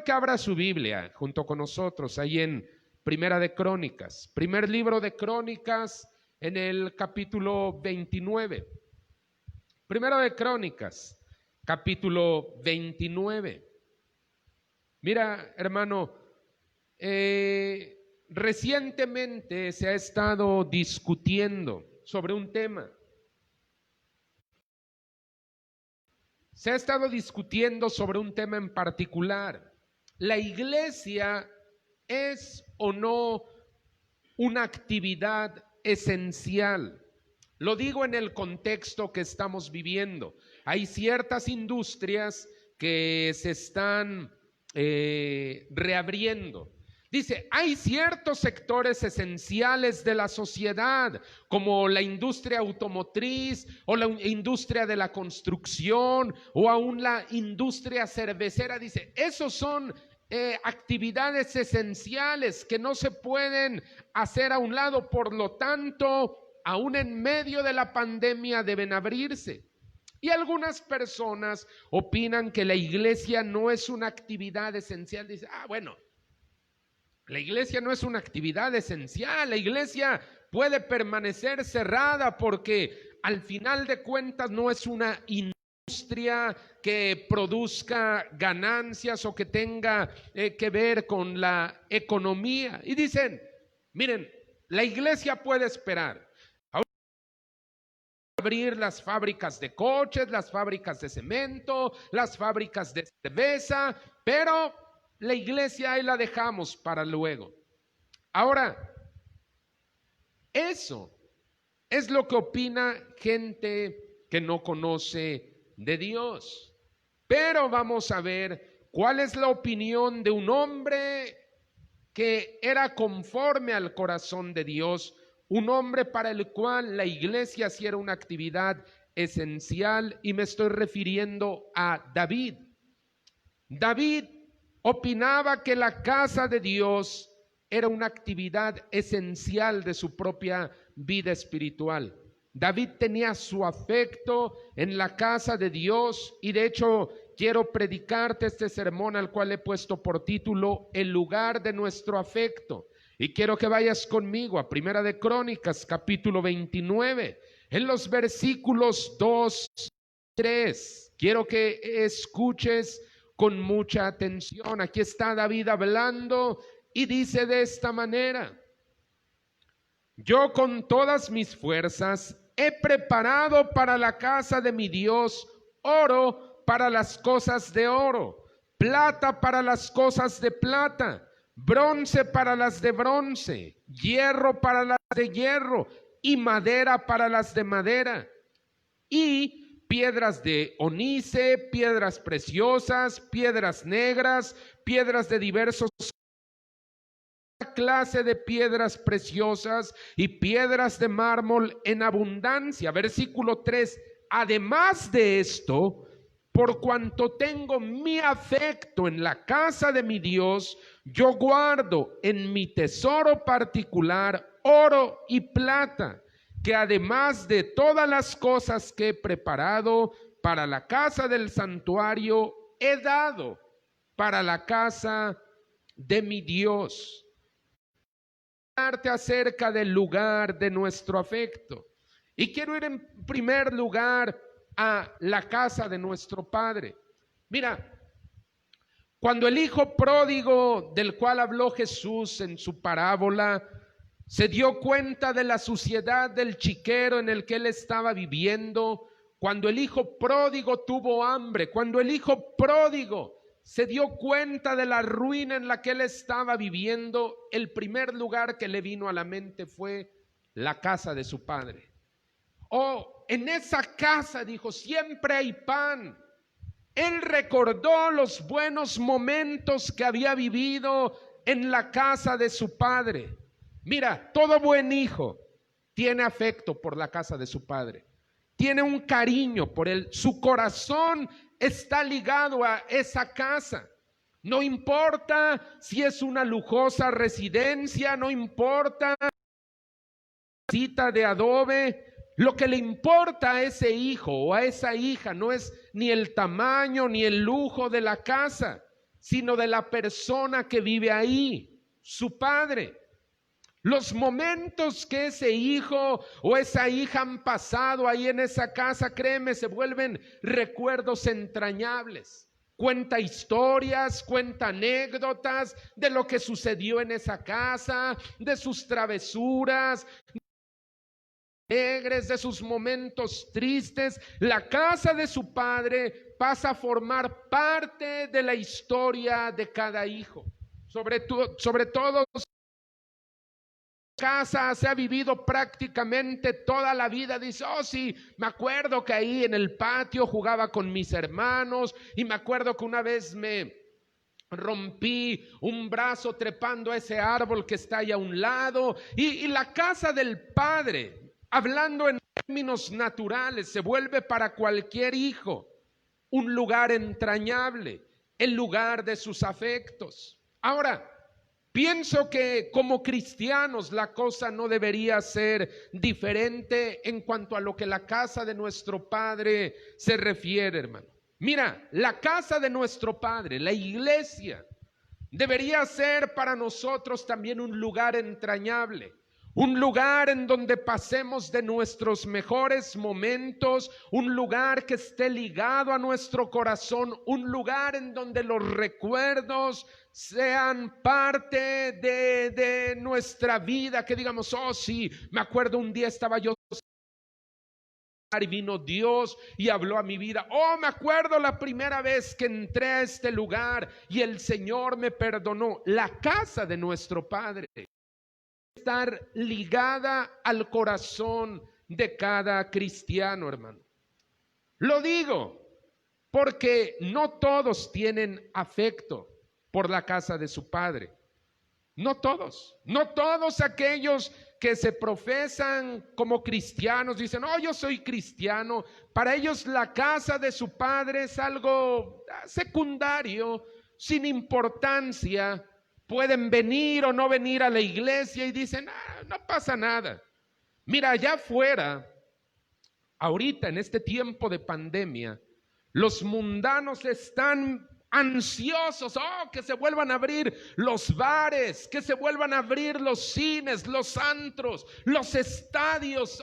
que abra su Biblia junto con nosotros ahí en Primera de Crónicas, primer libro de Crónicas, en el capítulo 29. Primero de Crónicas, capítulo 29. Mira, hermano, recientemente se ha estado discutiendo sobre un tema. Se ha estado discutiendo sobre un tema en particular. ¿La iglesia es o no una actividad esencial? Lo digo en el contexto que estamos viviendo. Hay ciertas industrias que se están reabriendo. Dice, hay ciertos sectores esenciales de la sociedad, como la industria automotriz o la industria de la construcción o aún la industria cervecera. Dice, esos son actividades esenciales que no se pueden hacer a un lado. Por lo tanto, aún en medio de la pandemia deben abrirse. Y algunas personas opinan que la iglesia no es una actividad esencial. Dice, bueno, la iglesia no es una actividad esencial. La iglesia puede permanecer cerrada porque al final de cuentas no es una industria que produzca ganancias o que tenga que ver con la economía. Y dicen, miren, la iglesia puede esperar. Abrir las fábricas de coches, las fábricas de cemento, las fábricas de cerveza, pero la iglesia ahí la dejamos para luego. Ahora, eso es lo que opina gente que no conoce de Dios. Pero vamos a ver cuál es la opinión de un hombre que era conforme al corazón de Dios, un hombre para el cual la iglesia sí era una actividad esencial, y me estoy refiriendo a David. David opinaba que la casa de Dios era una actividad esencial de su propia vida espiritual. David tenía su afecto en la casa de Dios, y de hecho quiero predicarte este sermón al cual he puesto por título El lugar de nuestro afecto. Y quiero que vayas conmigo a Primera de Crónicas, capítulo 29, en los versículos 2 y 3. Quiero que escuches con mucha atención. Aquí está David hablando y dice de esta manera: yo con todas mis fuerzas he preparado para la casa de mi Dios oro para las cosas de oro, plata para las cosas de plata, bronce para las de bronce, hierro para las de hierro y madera para las de madera, y piedras de ónice, piedras preciosas, piedras negras, piedras de diversos clase de piedras preciosas y piedras de mármol en abundancia. Versículo 3, además de esto, por cuanto tengo mi afecto en la casa de mi Dios, yo guardo en mi tesoro particular oro y plata, que además de todas las cosas que he preparado para la casa del santuario, he dado para la casa de mi Dios. Acerca del lugar de nuestro afecto, y quiero ir en primer lugar a la casa de nuestro Padre. Mira, cuando el hijo pródigo del cual habló Jesús en su parábola se dio cuenta de la suciedad del chiquero en el que él estaba viviendo, cuando el hijo pródigo tuvo hambre, cuando el hijo pródigo se dio cuenta de la ruina en la que él estaba viviendo, el primer lugar que le vino a la mente fue la casa de su padre. En esa casa, dijo, siempre hay pan. Él recordó los buenos momentos que había vivido en la casa de su padre. Mira, todo buen hijo tiene afecto por la casa de su padre, tiene un cariño por él, su corazón está ligado a esa casa. No importa si es una lujosa residencia, no importa si es una casita de adobe, lo que le importa a ese hijo o a esa hija no es ni el tamaño ni el lujo de la casa, sino de la persona que vive ahí, su padre. Los momentos que ese hijo o esa hija han pasado ahí en esa casa, créeme, se vuelven recuerdos entrañables. Cuenta historias, cuenta anécdotas de lo que sucedió en esa casa, de sus travesuras, alegres, de sus momentos tristes. La casa de su padre pasa a formar parte de la historia de cada hijo. Sobre todo, casa se ha vivido prácticamente toda la vida. Dice, oh sí, me acuerdo que ahí en el patio jugaba con mis hermanos y me acuerdo que una vez me rompí un brazo trepando a ese árbol que está ahí a un lado. Y la casa del padre, hablando en términos naturales, se vuelve para cualquier hijo un lugar entrañable, el lugar de sus afectos. Ahora, pienso que como cristianos la cosa no debería ser diferente en cuanto a lo que la casa de nuestro Padre se refiere, hermano. Mira, la casa de nuestro Padre, la iglesia, debería ser para nosotros también un lugar entrañable. Un lugar en donde pasemos de nuestros mejores momentos, un lugar que esté ligado a nuestro corazón, un lugar en donde los recuerdos sean parte de nuestra vida, que digamos, oh sí, me acuerdo un día estaba yo y vino Dios y habló a mi vida. Oh, me acuerdo la primera vez que entré a este lugar y el Señor me perdonó. La casa de nuestro Padre estar ligada al corazón de cada cristiano, hermano. Lo digo porque no todos tienen afecto por la casa de su padre. No todos aquellos que se profesan como cristianos dicen, oh, yo soy cristiano. Para ellos la casa de su padre es algo secundario, sin importancia. Pueden venir o no venir a la iglesia y dicen, no pasa nada. Mira, allá afuera, ahorita en este tiempo de pandemia, los mundanos están ansiosos, que se vuelvan a abrir los bares, que se vuelvan a abrir los cines, los antros, los estadios.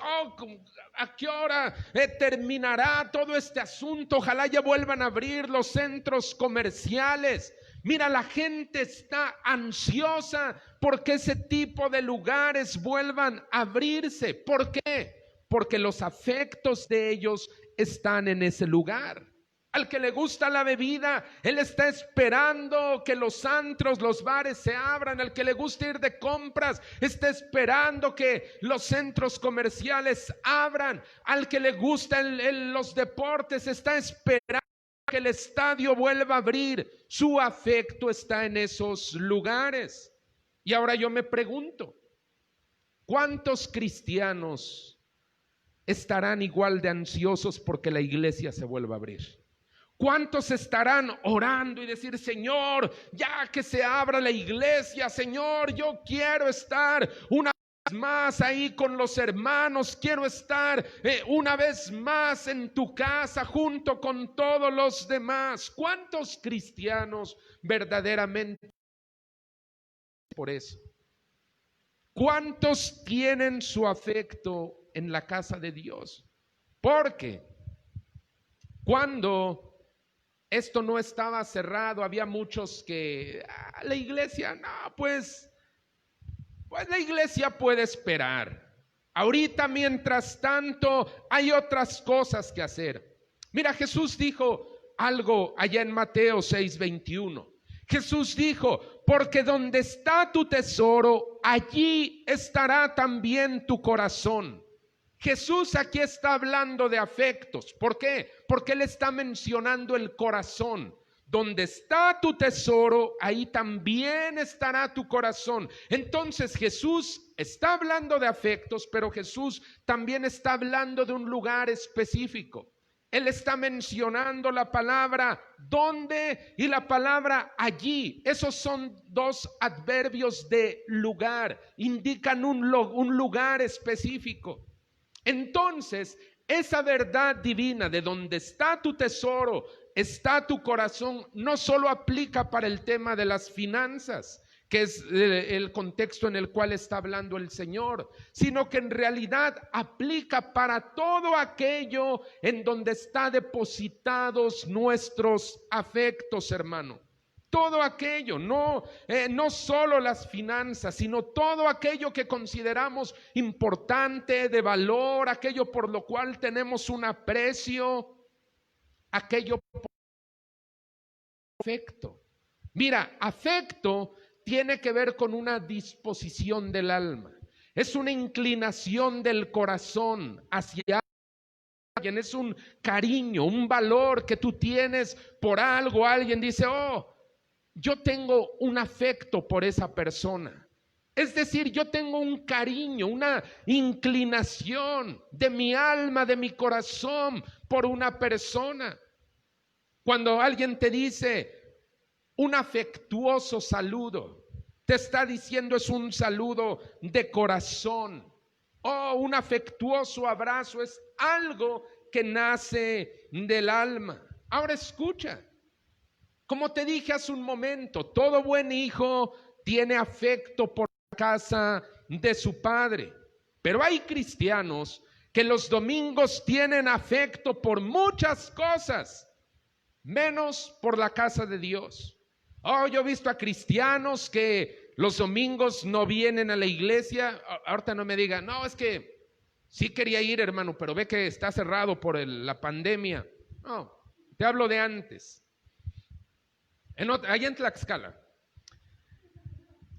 ¿A qué hora terminará todo este asunto? Ojalá ya vuelvan a abrir los centros comerciales. Mira, la gente está ansiosa porque ese tipo de lugares vuelvan a abrirse. ¿Por qué? Porque los afectos de ellos están en ese lugar. Al que le gusta la bebida, él está esperando que los antros, los bares se abran. Al que le gusta ir de compras, está esperando que los centros comerciales abran. Al que le gustan los deportes, está esperando que el estadio vuelva a abrir. Su afecto está en esos lugares. Y ahora yo me pregunto, ¿cuántos cristianos estarán igual de ansiosos porque la iglesia se vuelva a abrir? ¿Cuántos estarán orando y decir, Señor, ya que se abra la iglesia, Señor, yo quiero estar una vez más ahí con los hermanos, quiero estar una vez más en tu casa junto con todos los demás? ¿Cuántos cristianos verdaderamente por eso? ¿Cuántos tienen su afecto en la casa de Dios? Porque cuando esto no estaba cerrado, había muchos que la iglesia, no, pues la iglesia puede esperar. Ahorita, mientras tanto, hay otras cosas que hacer. Mira, Jesús dijo algo allá en Mateo 6:21. Jesús dijo, porque donde está tu tesoro, allí estará también tu corazón. Jesús aquí está hablando de afectos. ¿Por qué? Porque Él está mencionando el corazón. Donde está tu tesoro, ahí también estará tu corazón. Entonces Jesús está hablando de afectos, pero Jesús también está hablando de un lugar específico. Él está mencionando la palabra donde y la palabra allí. Esos son dos adverbios de lugar. Indican un lugar específico. Entonces, esa verdad divina de donde está tu tesoro, está tu corazón no solo aplica para el tema de las finanzas, que es el contexto en el cual está hablando el Señor, sino que en realidad aplica para todo aquello en donde están depositados nuestros afectos, hermano. Todo aquello, no solo las finanzas, sino todo aquello que consideramos importante, de valor, aquello por lo cual tenemos un aprecio, aquello por afecto. Mira, afecto tiene que ver con una disposición del alma. Es una inclinación del corazón hacia alguien, es un cariño, un valor que tú tienes por algo. Alguien dice, oh, yo tengo un afecto por esa persona. Es decir, yo tengo un cariño, una inclinación de mi alma, de mi corazón por una persona. Cuando alguien te dice un afectuoso saludo, te está diciendo es un saludo de corazón. Oh, un afectuoso abrazo es algo que nace del alma. Ahora escucha. Como te dije hace un momento, todo buen hijo tiene afecto por la casa de su padre. Pero hay cristianos que los domingos tienen afecto por muchas cosas, menos por la casa de Dios. Oh, yo he visto a cristianos que los domingos no vienen a la iglesia. Ahorita no me digan, no, es que sí quería ir, hermano, pero ve que está cerrado por la pandemia. No, te hablo de antes. Allá en Tlaxcala,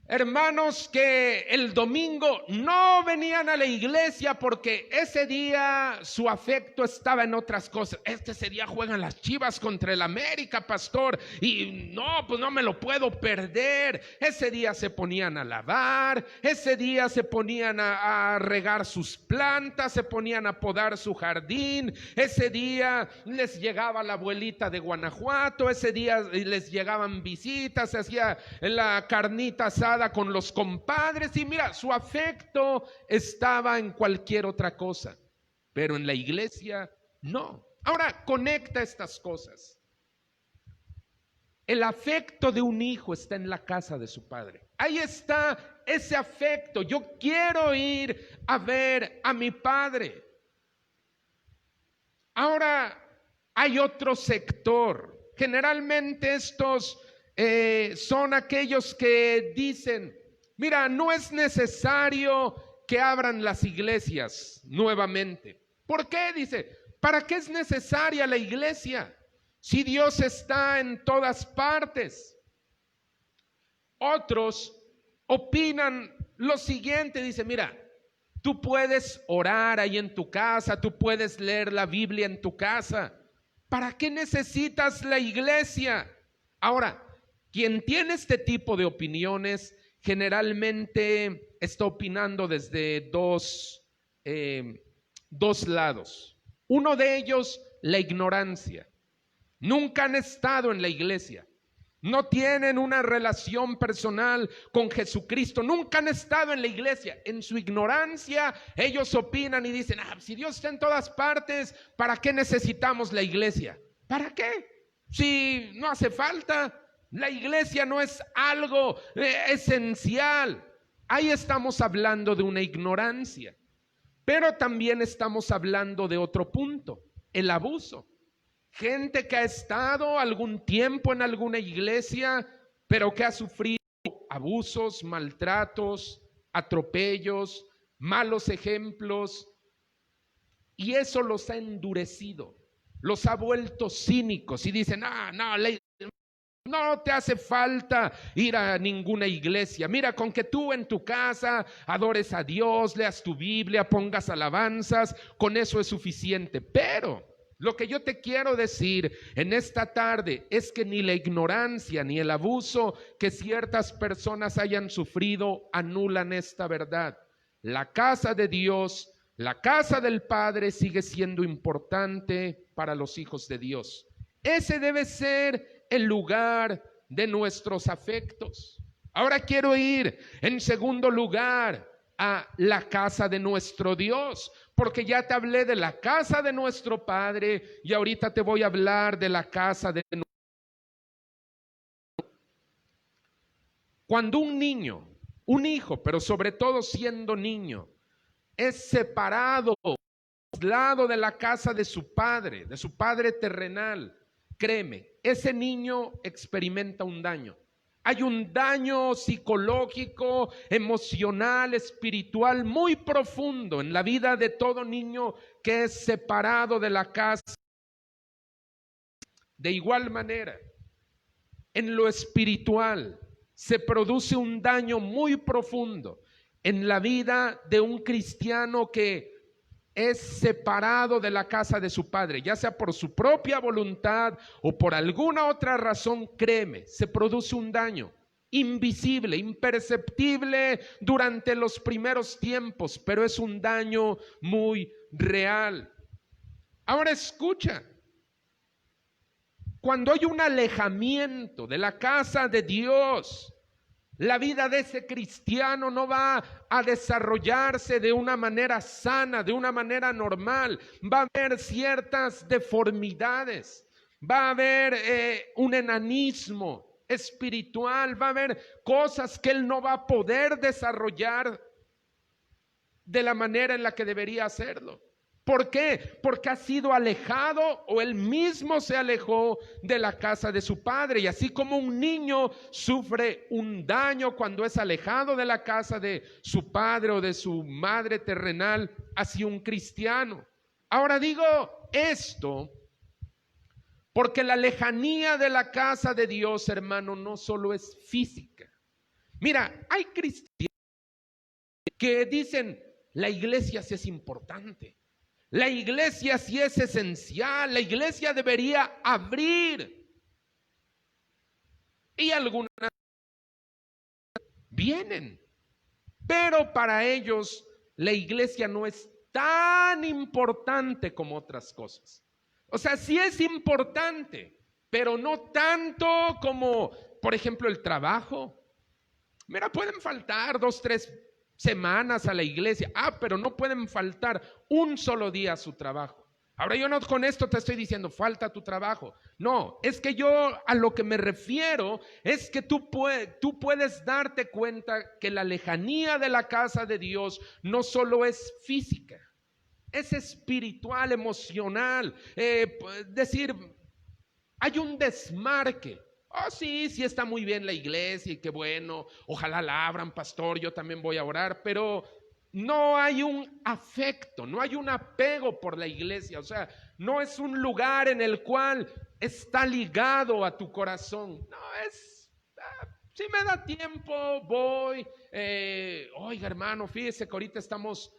hermanos que el domingo no venían a la iglesia porque ese día su afecto estaba en otras cosas. Ese día juegan las Chivas contra el América, pastor, y no, pues no me lo puedo perder. Ese día se ponían a lavar, ese día se ponían a regar sus plantas, se ponían a podar su jardín, ese día les llegaba la abuelita de Guanajuato, ese día les llegaban visitas, se hacía la carnita asada con los compadres, y mira, su afecto estaba en cualquier otra cosa, pero en la iglesia no. Ahora conecta estas cosas. El afecto de un hijo está en la casa de su padre. Ahí está ese afecto. Yo quiero ir a ver a mi padre. Ahora hay otro sector. Generalmente estos son aquellos que dicen, mira, no es necesario que abran las iglesias nuevamente. ¿Por qué? Dice, ¿para qué es necesaria la iglesia si Dios está en todas partes? Otros opinan lo siguiente, dice, mira, tú puedes orar ahí en tu casa, tú puedes leer la Biblia en tu casa. ¿Para qué necesitas la iglesia? Ahora, quien tiene este tipo de opiniones generalmente está opinando desde dos lados. Uno de ellos, la ignorancia. Nunca han estado en la iglesia. No tienen una relación personal con Jesucristo. Nunca han estado en la iglesia. En su ignorancia, ellos opinan y dicen, si Dios está en todas partes, ¿para qué necesitamos la iglesia? ¿Para qué? Si no hace falta. La iglesia no es algo esencial. Ahí estamos hablando de una ignorancia. Pero también estamos hablando de otro punto, el abuso. Gente que ha estado algún tiempo en alguna iglesia, pero que ha sufrido abusos, maltratos, atropellos, malos ejemplos, y eso los ha endurecido, los ha vuelto cínicos y dicen, no te hace falta ir a ninguna iglesia. Mira, con que tú en tu casa adores a Dios, leas tu Biblia, pongas alabanzas, con eso es suficiente. Pero lo que yo te quiero decir en esta tarde es que ni la ignorancia ni el abuso que ciertas personas hayan sufrido anulan esta verdad. La casa de Dios, la casa del Padre sigue siendo importante para los hijos de Dios. Ese debe ser el lugar de nuestros afectos. Ahora quiero ir en segundo lugar a la casa de nuestro Dios, porque ya te hablé de la casa de nuestro Padre y ahorita te voy a hablar de la casa de nuestro. Cuando un niño, un hijo, pero sobre todo siendo niño, es separado, aislado de la casa de su padre terrenal, créeme, ese niño experimenta un daño. Hay un daño psicológico, emocional, espiritual muy profundo en la vida de todo niño que es separado de la casa. De igual manera, en lo espiritual se produce un daño muy profundo en la vida de un cristiano que es separado de la casa de su padre, ya sea por su propia voluntad o por alguna otra razón. Créeme, se produce un daño invisible, imperceptible durante los primeros tiempos, pero es un daño muy real. Ahora escucha, cuando hay un alejamiento de la casa de Dios, la vida de ese cristiano no va a desarrollarse de una manera sana, de una manera normal. Va a haber ciertas deformidades, va a haber un enanismo espiritual, va a haber cosas que él no va a poder desarrollar de la manera en la que debería hacerlo. ¿Por qué? Porque ha sido alejado o él mismo se alejó de la casa de su padre. Y así como un niño sufre un daño cuando es alejado de la casa de su padre o de su madre terrenal, así un cristiano. Ahora digo esto porque la lejanía de la casa de Dios, hermano, no solo es física. Mira, hay cristianos que dicen, la iglesia sí es importante. La iglesia sí es esencial, la iglesia debería abrir. Y algunas vienen, pero para ellos la iglesia no es tan importante como otras cosas. O sea, sí es importante, pero no tanto como, por ejemplo, el trabajo. Mira, pueden faltar 2, 3 semanas a la iglesia. Pero no pueden faltar un solo día a su trabajo. Ahora yo no con esto te estoy diciendo falta tu trabajo. No, es que yo a lo que me refiero es que tú puedes darte cuenta que la lejanía de la casa de Dios no solo es física, es espiritual, emocional. Decir, hay un desmarque. Sí, sí está muy bien la iglesia y qué bueno, ojalá la abran, pastor, yo también voy a orar, pero no hay un afecto, no hay un apego por la iglesia. O sea, no es un lugar en el cual está ligado a tu corazón. No, si me da tiempo, voy. Oiga, hermano, fíjese que ahorita estamos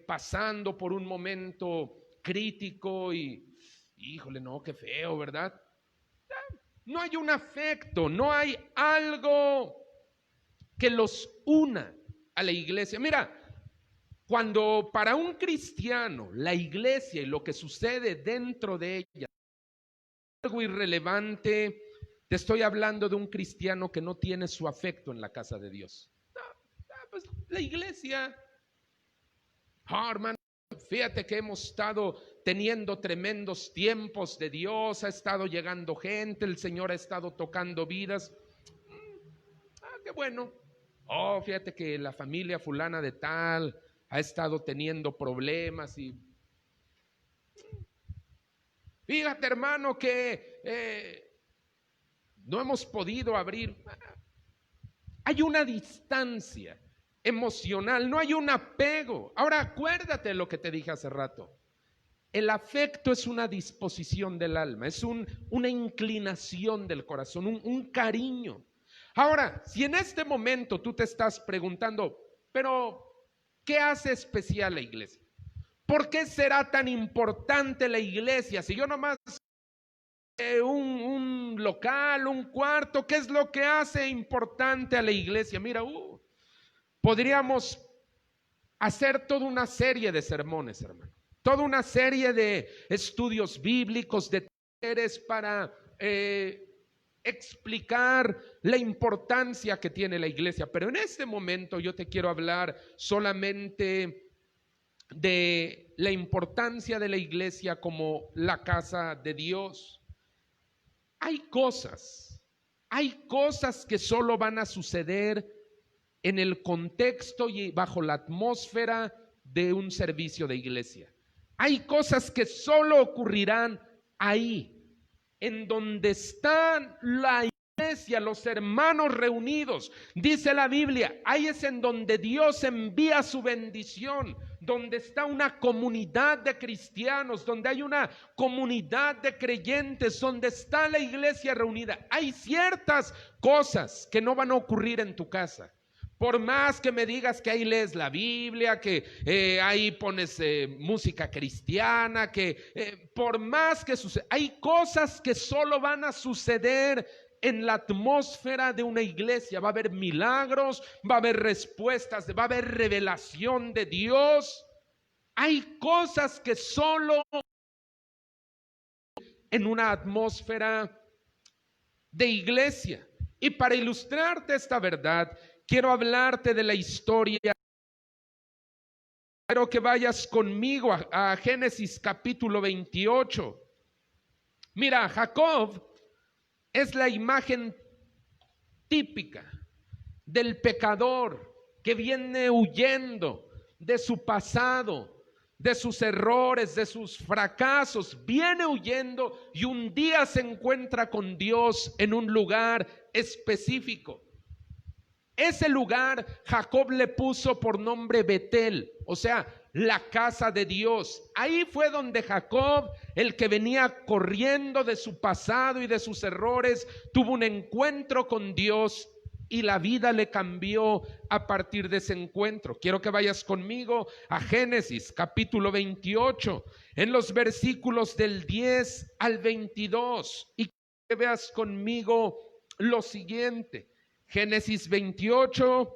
pasando por un momento crítico y, híjole, no, qué feo, ¿verdad? No hay un afecto, no hay algo que los una a la iglesia. Mira, cuando para un cristiano la iglesia y lo que sucede dentro de ella es algo irrelevante, te estoy hablando de un cristiano que no tiene su afecto en la casa de Dios. Pues la iglesia, hermano, fíjate que hemos estado teniendo tremendos tiempos de Dios, ha estado llegando gente, el Señor ha estado tocando vidas. Qué bueno. Fíjate que la familia fulana de tal ha estado teniendo problemas y fíjate, hermano, que no hemos podido abrir. Hay una distancia emocional, no hay un apego. Ahora acuérdate de lo que te dije hace rato. El afecto es una disposición del alma, es una inclinación del corazón, un cariño. Ahora, si en este momento tú te estás preguntando, pero ¿qué hace especial la iglesia? ¿Por qué será tan importante la iglesia? Si yo nomás un local, un cuarto, ¿qué es lo que hace importante a la iglesia? Mira, podríamos hacer toda una serie de sermones, hermano, toda una serie de estudios bíblicos, de talleres para explicar la importancia que tiene la iglesia, pero en este momento yo te quiero hablar solamente de la importancia de la iglesia como la casa de Dios. Hay cosas que solo van a suceder en el contexto y bajo la atmósfera de un servicio de iglesia. Hay cosas que solo ocurrirán ahí, en donde está la iglesia, los hermanos reunidos. Dice la Biblia, ahí es en donde Dios envía su bendición, donde está una comunidad de cristianos, donde hay una comunidad de creyentes, donde está la iglesia reunida. Hay ciertas cosas que no van a ocurrir en tu casa. Por más que me digas que ahí lees la Biblia, que ahí pones música cristiana, que por más que suceda, hay cosas que solo van a suceder en la atmósfera de una iglesia. Va a haber milagros, va a haber respuestas, va a haber revelación de Dios. Hay cosas que solo en una atmósfera de iglesia. Y para ilustrarte esta verdad, quiero hablarte de la historia. Quiero que vayas conmigo a Génesis capítulo 28. Mira, Jacob es la imagen típica del pecador que viene huyendo de su pasado, de sus errores, de sus fracasos. Viene huyendo y un día se encuentra con Dios en un lugar específico. Ese lugar Jacob le puso por nombre Betel, o sea, la casa de Dios. Ahí fue donde Jacob, el que venía corriendo de su pasado y de sus errores, tuvo un encuentro con Dios y la vida le cambió a partir de ese encuentro. Quiero que vayas conmigo a Génesis capítulo 28, en los versículos del 10 al 22, y que veas conmigo lo siguiente. Génesis 28,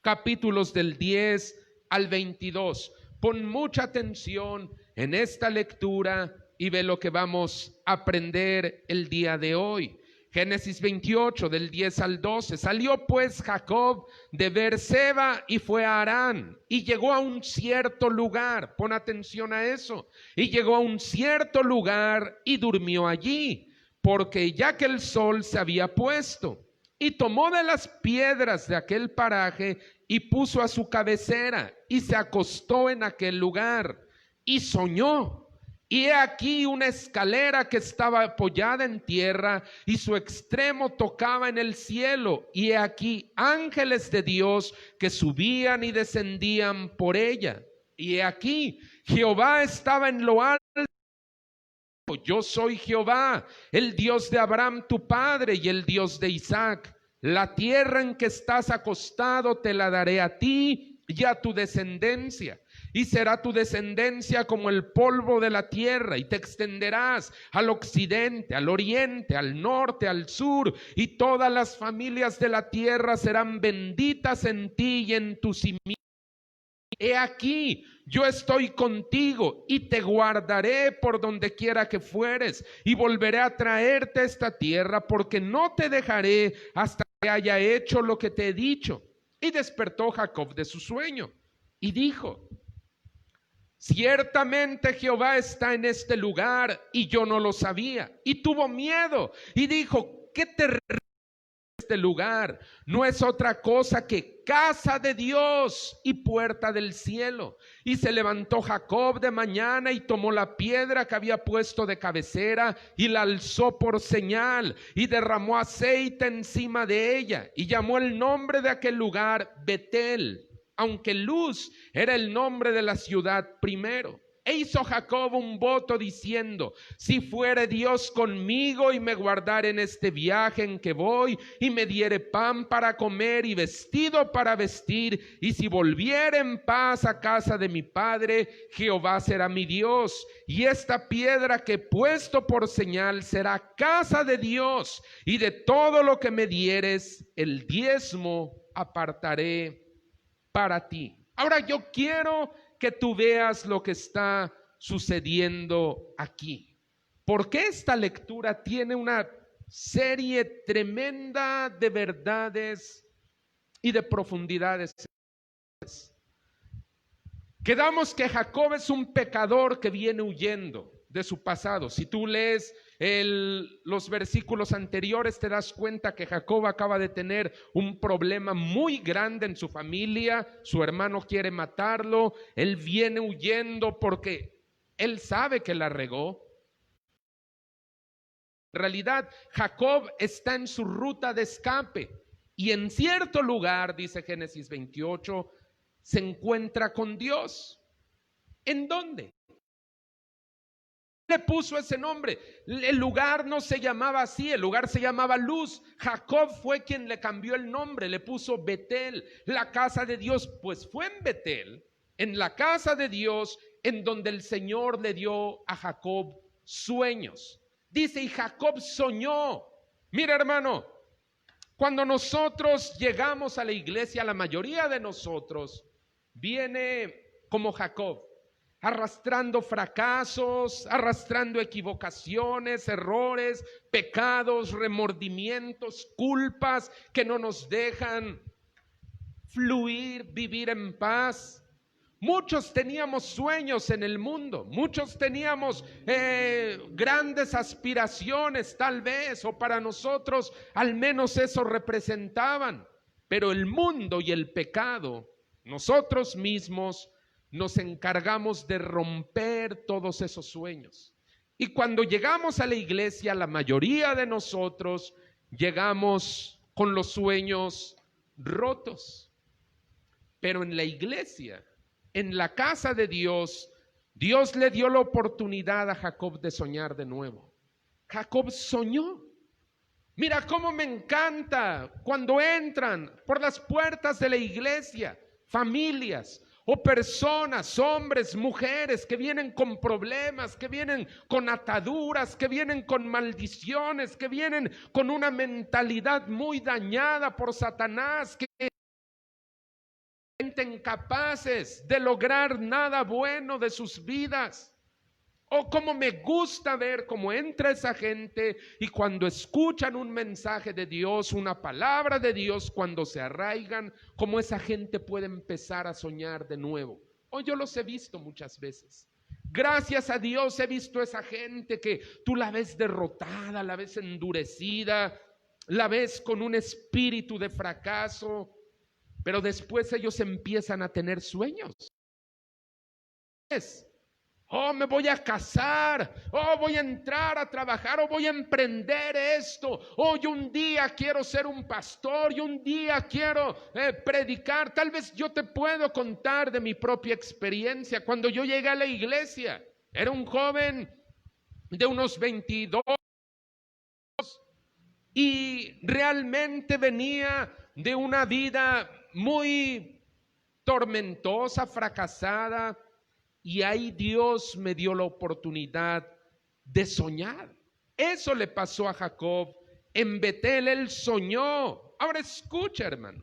capítulos del 10 al 22. Pon mucha atención en esta lectura y ve lo que vamos a aprender el día de hoy. Génesis 28, del 10 al 12. Salió pues Jacob de Beerseba y fue a Harán, y llegó a un cierto lugar. Pon atención a eso. Y llegó a un cierto lugar y durmió allí, porque ya que el sol se había puesto. Y tomó de las piedras de aquel paraje y puso a su cabecera y se acostó en aquel lugar y soñó. Y he aquí una escalera que estaba apoyada en tierra y su extremo tocaba en el cielo. Y he aquí ángeles de Dios que subían y descendían por ella. Y he aquí Jehová estaba en lo alto. Yo soy Jehová, el Dios de Abraham tu padre y el Dios de Isaac. La tierra en que estás acostado te la daré a ti y a tu descendencia. Y será tu descendencia como el polvo de la tierra, y te extenderás al occidente, al oriente, al norte, al sur, y todas las familias de la tierra serán benditas en ti y en tu simiente. He aquí, yo estoy contigo y te guardaré por donde quiera que fueres, y volveré a traerte a esta tierra, porque no te dejaré hasta que haya hecho lo que te he dicho. Y despertó Jacob de su sueño y dijo: ciertamente Jehová está en este lugar y yo no lo sabía. Y tuvo miedo y dijo: qué terrible este lugar, no es otra cosa que casa de Dios y puerta del cielo. Y se levantó Jacob de mañana y tomó la piedra que había puesto de cabecera y la alzó por señal y derramó aceite encima de ella y llamó el nombre de aquel lugar Betel, aunque Luz era el nombre de la ciudad primero. E hizo Jacob un voto diciendo: si fuere Dios conmigo y me guardare en este viaje en que voy, y me diere pan para comer y vestido para vestir, y si volviere en paz a casa de mi padre, Jehová será mi Dios, y esta piedra que he puesto por señal será casa de Dios, y de todo lo que me dieres, el diezmo apartaré para ti. Ahora yo quiero que tú veas lo que está sucediendo aquí, porque esta lectura tiene una serie tremenda de verdades y de profundidades Quedamos que Jacob es un pecador que viene huyendo de su pasado. Si tú lees los versículos anteriores, te das cuenta que Jacob acaba de tener un problema muy grande en su familia. Su hermano quiere matarlo. Él viene huyendo porque él sabe que la regó. En realidad, Jacob está en su ruta de escape y en cierto lugar, dice Génesis 28, se encuentra con Dios. ¿En dónde? Le puso ese nombre. El lugar no se llamaba así, el lugar se llamaba Luz. Jacob fue quien le cambió el nombre, le puso Betel, la casa de Dios. Pues fue en Betel, en la casa de Dios, en donde el Señor le dio a Jacob sueños. Dice, y Jacob soñó. Mira, hermano, cuando nosotros llegamos a la iglesia, la mayoría de nosotros viene como Jacob, arrastrando fracasos, arrastrando equivocaciones, errores, pecados, remordimientos, culpas que no nos dejan fluir, vivir en paz. Muchos teníamos sueños en el mundo, muchos teníamos grandes aspiraciones tal vez, o para nosotros al menos eso representaban, pero el mundo y el pecado, nosotros mismos nos encargamos de romper todos esos sueños. Y cuando llegamos a la iglesia, la mayoría de nosotros llegamos con los sueños rotos. Pero en la iglesia, en la casa de Dios, Dios le dio la oportunidad a Jacob de soñar de nuevo. Jacob soñó. Mira cómo me encanta cuando entran por las puertas de la iglesia familias o personas, hombres, mujeres que vienen con problemas, que vienen con ataduras, que vienen con maldiciones, que vienen con una mentalidad muy dañada por Satanás, que sienten incapaces de lograr nada bueno de sus vidas. Oh, cómo me gusta ver cómo entra esa gente y cuando escuchan un mensaje de Dios, una palabra de Dios, cuando se arraigan, cómo esa gente puede empezar a soñar de nuevo. Oh, yo los he visto muchas veces. Gracias a Dios he visto esa gente que tú la ves derrotada, la ves endurecida, la ves con un espíritu de fracaso, pero después ellos empiezan a tener sueños. Oh, me voy a casar, oh, voy a entrar a trabajar, oh, voy a emprender esto, oh, yo un día quiero ser un pastor, yo un día quiero predicar. Tal vez yo te puedo contar de mi propia experiencia. Cuando yo llegué a la iglesia, era un joven de unos 22 y realmente venía de una vida muy tormentosa, fracasada. Y ahí Dios me dio la oportunidad de soñar. Eso le pasó a Jacob. En Betel él soñó. Ahora escucha, hermano.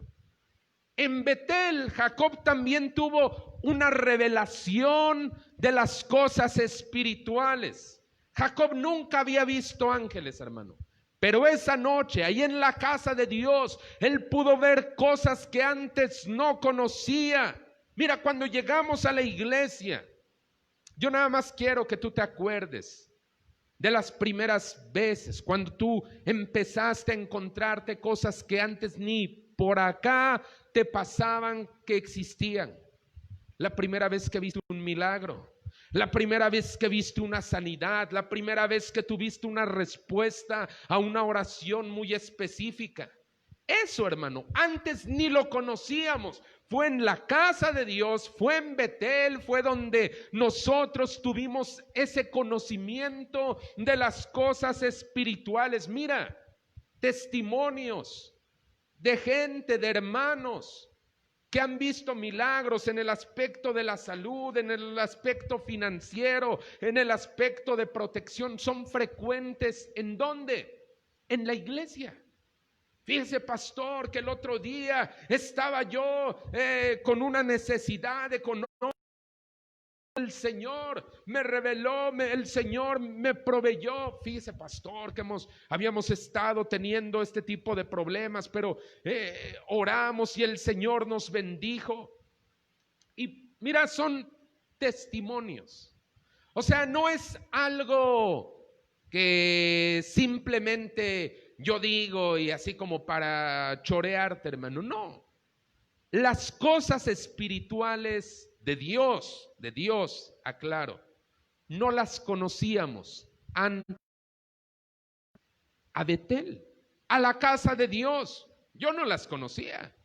En Betel Jacob también tuvo una revelación de las cosas espirituales. Jacob nunca había visto ángeles, hermano. Pero esa noche, ahí en la casa de Dios, él pudo ver cosas que antes no conocía. Mira, cuando llegamos a la iglesia, yo nada más quiero que tú te acuerdes de las primeras veces, cuando tú empezaste a encontrarte cosas que antes ni por acá te pasaban que existían. La primera vez que viste un milagro, la primera vez que viste una sanidad, la primera vez que tuviste una respuesta a una oración muy específica. Eso, hermano, antes ni lo conocíamos. Fue en la casa de Dios, fue en Betel, fue donde nosotros tuvimos ese conocimiento de las cosas espirituales. Mira, testimonios de gente, de hermanos que han visto milagros en el aspecto de la salud, en el aspecto financiero, en el aspecto de protección. Son frecuentes. ¿En dónde? En la iglesia. Fíjese, pastor, que el otro día estaba yo con una necesidad económica. El Señor me reveló, el Señor me proveyó. Fíjese, pastor, que habíamos estado teniendo este tipo de problemas, pero oramos y el Señor nos bendijo. Y mira, son testimonios. O sea, no es algo que simplemente yo digo y así como para chorearte, hermano. No. Las cosas espirituales de Dios, aclaro, no las conocíamos antes. A Betel, a la casa de Dios, yo no las conocía.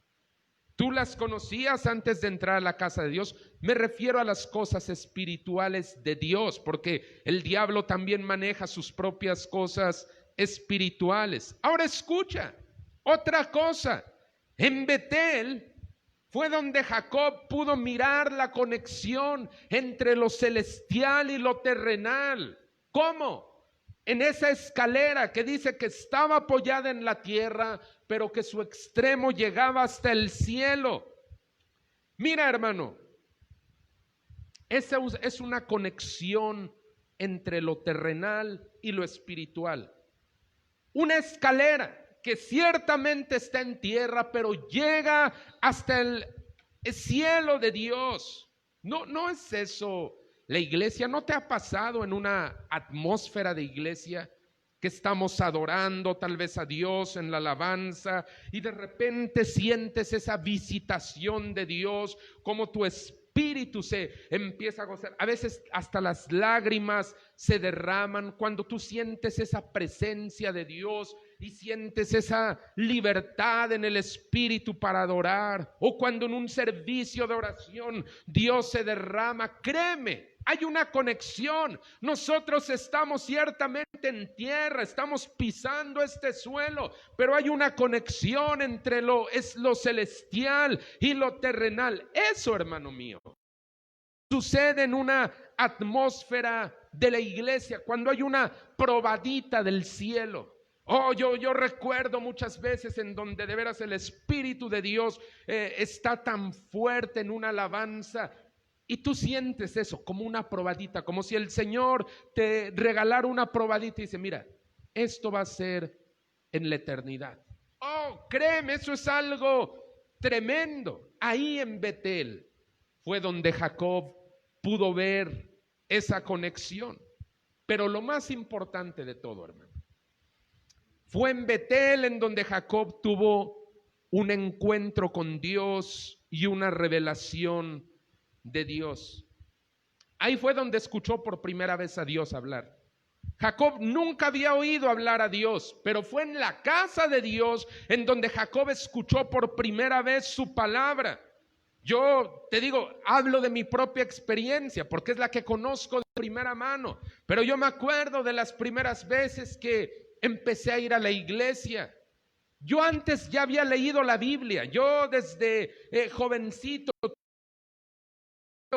¿Tú las conocías antes de entrar a la casa de Dios? Me refiero a las cosas espirituales de Dios, porque el diablo también maneja sus propias cosas espirituales. Ahora escucha, otra cosa. En Betel fue donde Jacob pudo mirar la conexión entre lo celestial y lo terrenal. ¿Cómo? En esa escalera que dice que estaba apoyada en la tierra, pero que su extremo llegaba hasta el cielo. Mira, hermano, esa es una conexión entre lo terrenal y lo espiritual. Una escalera que ciertamente está en tierra, pero llega hasta el cielo de Dios. No es eso la iglesia. ¿No te ha pasado en una atmósfera de iglesia que estamos adorando tal vez a Dios en la alabanza y de repente sientes esa visitación de Dios, como tu espíritu se empieza a gozar? A veces hasta las lágrimas se derraman cuando tú sientes esa presencia de Dios y sientes esa libertad en el espíritu para adorar, o cuando en un servicio de oración Dios se derrama. Créeme, hay una conexión. Nosotros estamos ciertamente en tierra, estamos pisando este suelo, pero hay una conexión entre lo celestial y lo terrenal. Eso, hermano mío, sucede en una atmósfera de la iglesia, cuando hay una probadita del cielo. Oh, yo recuerdo muchas veces en donde de veras el Espíritu de Dios está tan fuerte en una alabanza, y tú sientes eso como una probadita, como si el Señor te regalara una probadita y dice: mira, esto va a ser en la eternidad. Oh, créeme, eso es algo tremendo. Ahí en Betel fue donde Jacob pudo ver esa conexión. Pero lo más importante de todo, hermano, fue en Betel en donde Jacob tuvo un encuentro con Dios y una revelación de Dios. Ahí fue donde escuchó por primera vez a Dios hablar. Jacob nunca había oído hablar a Dios, pero fue en la casa de Dios en donde Jacob escuchó por primera vez su palabra. Yo te digo, hablo de mi propia experiencia porque es la que conozco de primera mano, pero yo me acuerdo de las primeras veces que empecé a ir a la iglesia. Yo antes ya había leído la Biblia, yo desde jovencito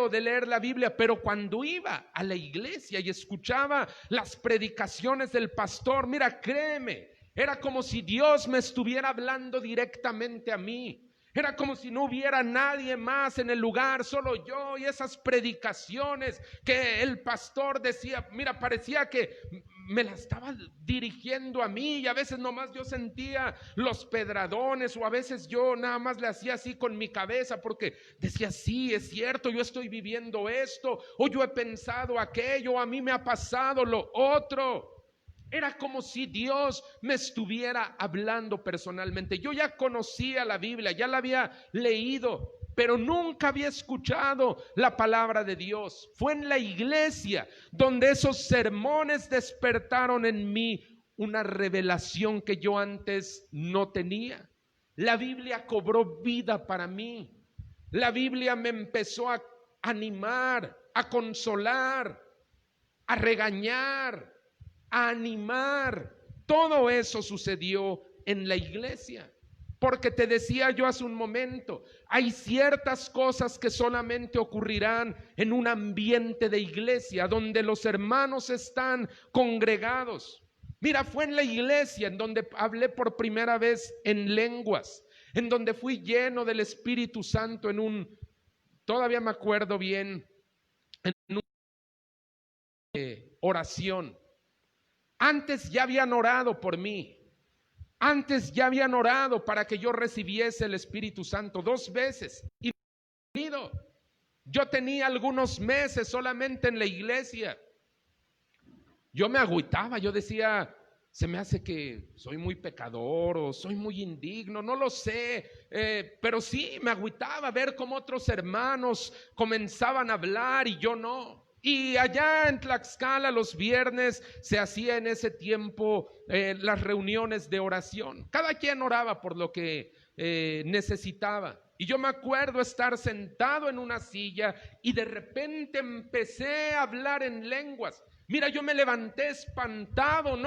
de leer la Biblia, pero cuando iba a la iglesia y escuchaba las predicaciones del pastor, mira, créeme, era como si Dios me estuviera hablando directamente a mí. Era como si no hubiera nadie más en el lugar, solo yo y esas predicaciones que el pastor decía. Mira, parecía que me la estaba dirigiendo a mí, y a veces nomás yo sentía los pedradones, o a veces yo nada más le hacía así con mi cabeza porque decía: sí, es cierto, yo estoy viviendo esto, o yo he pensado aquello, o a mí me ha pasado lo otro. Era como si Dios me estuviera hablando personalmente. Yo ya conocía la Biblia, ya la había leído, pero nunca había escuchado la palabra de Dios. Fue en la iglesia donde esos sermones despertaron en mí una revelación que yo antes no tenía. La Biblia cobró vida para mí. La Biblia me empezó a animar, a consolar, a regañar, a animar. Todo eso sucedió en la iglesia. Porque te decía yo hace un momento, hay ciertas cosas que solamente ocurrirán en un ambiente de iglesia donde los hermanos están congregados. Mira, fue en la iglesia en donde hablé por primera vez en lenguas, en donde fui lleno del Espíritu Santo todavía me acuerdo bien, en una oración. Antes ya habían orado por mí. Antes ya habían orado para que yo recibiese el Espíritu Santo 2 veces. Y Yo tenía algunos meses solamente en la iglesia. Yo me agüitaba, yo decía, se me hace que soy muy pecador o soy muy indigno, no lo sé, pero sí me agüitaba ver cómo otros hermanos comenzaban a hablar y yo no. Y allá en Tlaxcala los viernes se hacía en ese tiempo las reuniones de oración. Cada quien oraba por lo que necesitaba. Y yo me acuerdo estar sentado en una silla y de repente empecé a hablar en lenguas. Mira, yo me levanté espantado,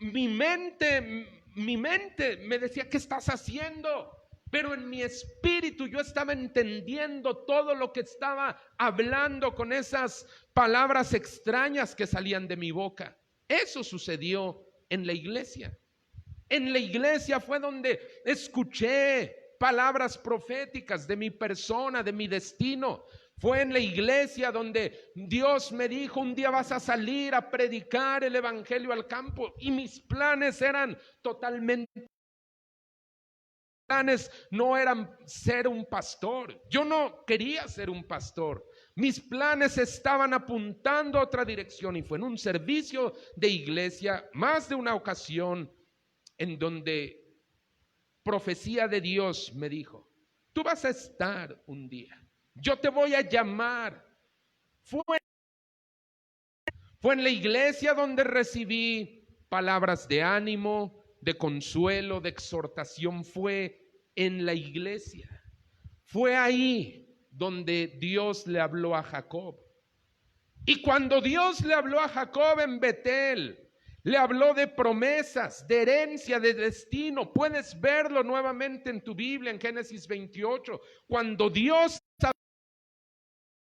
mi mente me decía, ¿qué estás haciendo? Pero en mi espíritu yo estaba entendiendo todo lo que estaba hablando con esas palabras extrañas que salían de mi boca. Eso sucedió en la iglesia. En la iglesia fue donde escuché palabras proféticas de mi persona, de mi destino. Fue en la iglesia donde Dios me dijo, un día vas a salir a predicar el evangelio al campo. Y mis planes eran totalmente, planes no eran ser un pastor. Yo no quería ser un pastor. Mis planes estaban apuntando a otra dirección y fue en un servicio de iglesia, más de una ocasión, en donde profecía de Dios me dijo, tú vas a estar un día, yo te voy a llamar. Fue en la iglesia donde recibí palabras de ánimo, de consuelo, de exhortación. Fue en la iglesia. Fue ahí donde Dios le habló a Jacob. Y cuando Dios le habló a Jacob en Betel, le habló de promesas, de herencia, de destino. Puedes verlo nuevamente en tu Biblia, en Génesis 28. Cuando Dios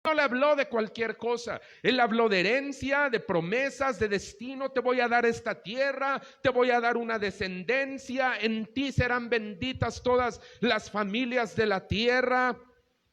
no le habló de cualquier cosa, Él habló de herencia, de promesas, de destino. Te voy a dar esta tierra, te voy a dar una descendencia, en ti serán benditas todas las familias de la tierra.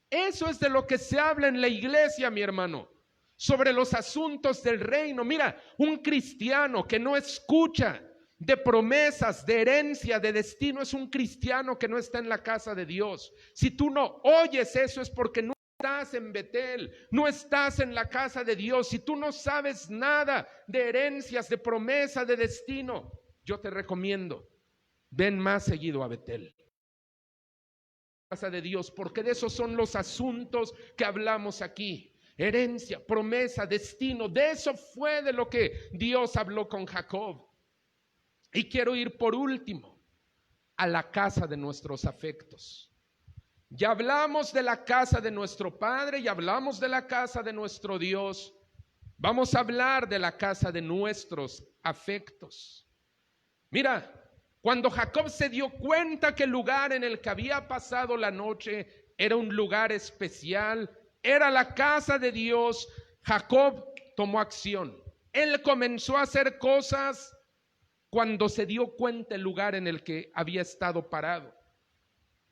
Eso es de lo que se habla en la iglesia, mi hermano, sobre los asuntos del reino. Mira, un cristiano que no escucha de promesas, de herencia, de destino, es un cristiano que no está en la casa de Dios. Si tú no oyes eso es porque no estás en Betel, no estás en la casa de Dios. Si tú no sabes nada de herencias, de promesa, de destino, yo te recomiendo, ven más seguido a Betel, casa de Dios, porque de esos son los asuntos que hablamos aquí. Herencia, promesa, destino, de eso fue de lo que Dios habló con Jacob. Y quiero ir por último a la casa de nuestros afectos. Ya hablamos de la casa de nuestro Padre, ya hablamos de la casa de nuestro Dios. Vamos a hablar de la casa de nuestros afectos. Mira, cuando Jacob se dio cuenta que el lugar en el que había pasado la noche era un lugar especial, era la casa de Dios, Jacob tomó acción. Él comenzó a hacer cosas cuando se dio cuenta el lugar en el que había estado parado.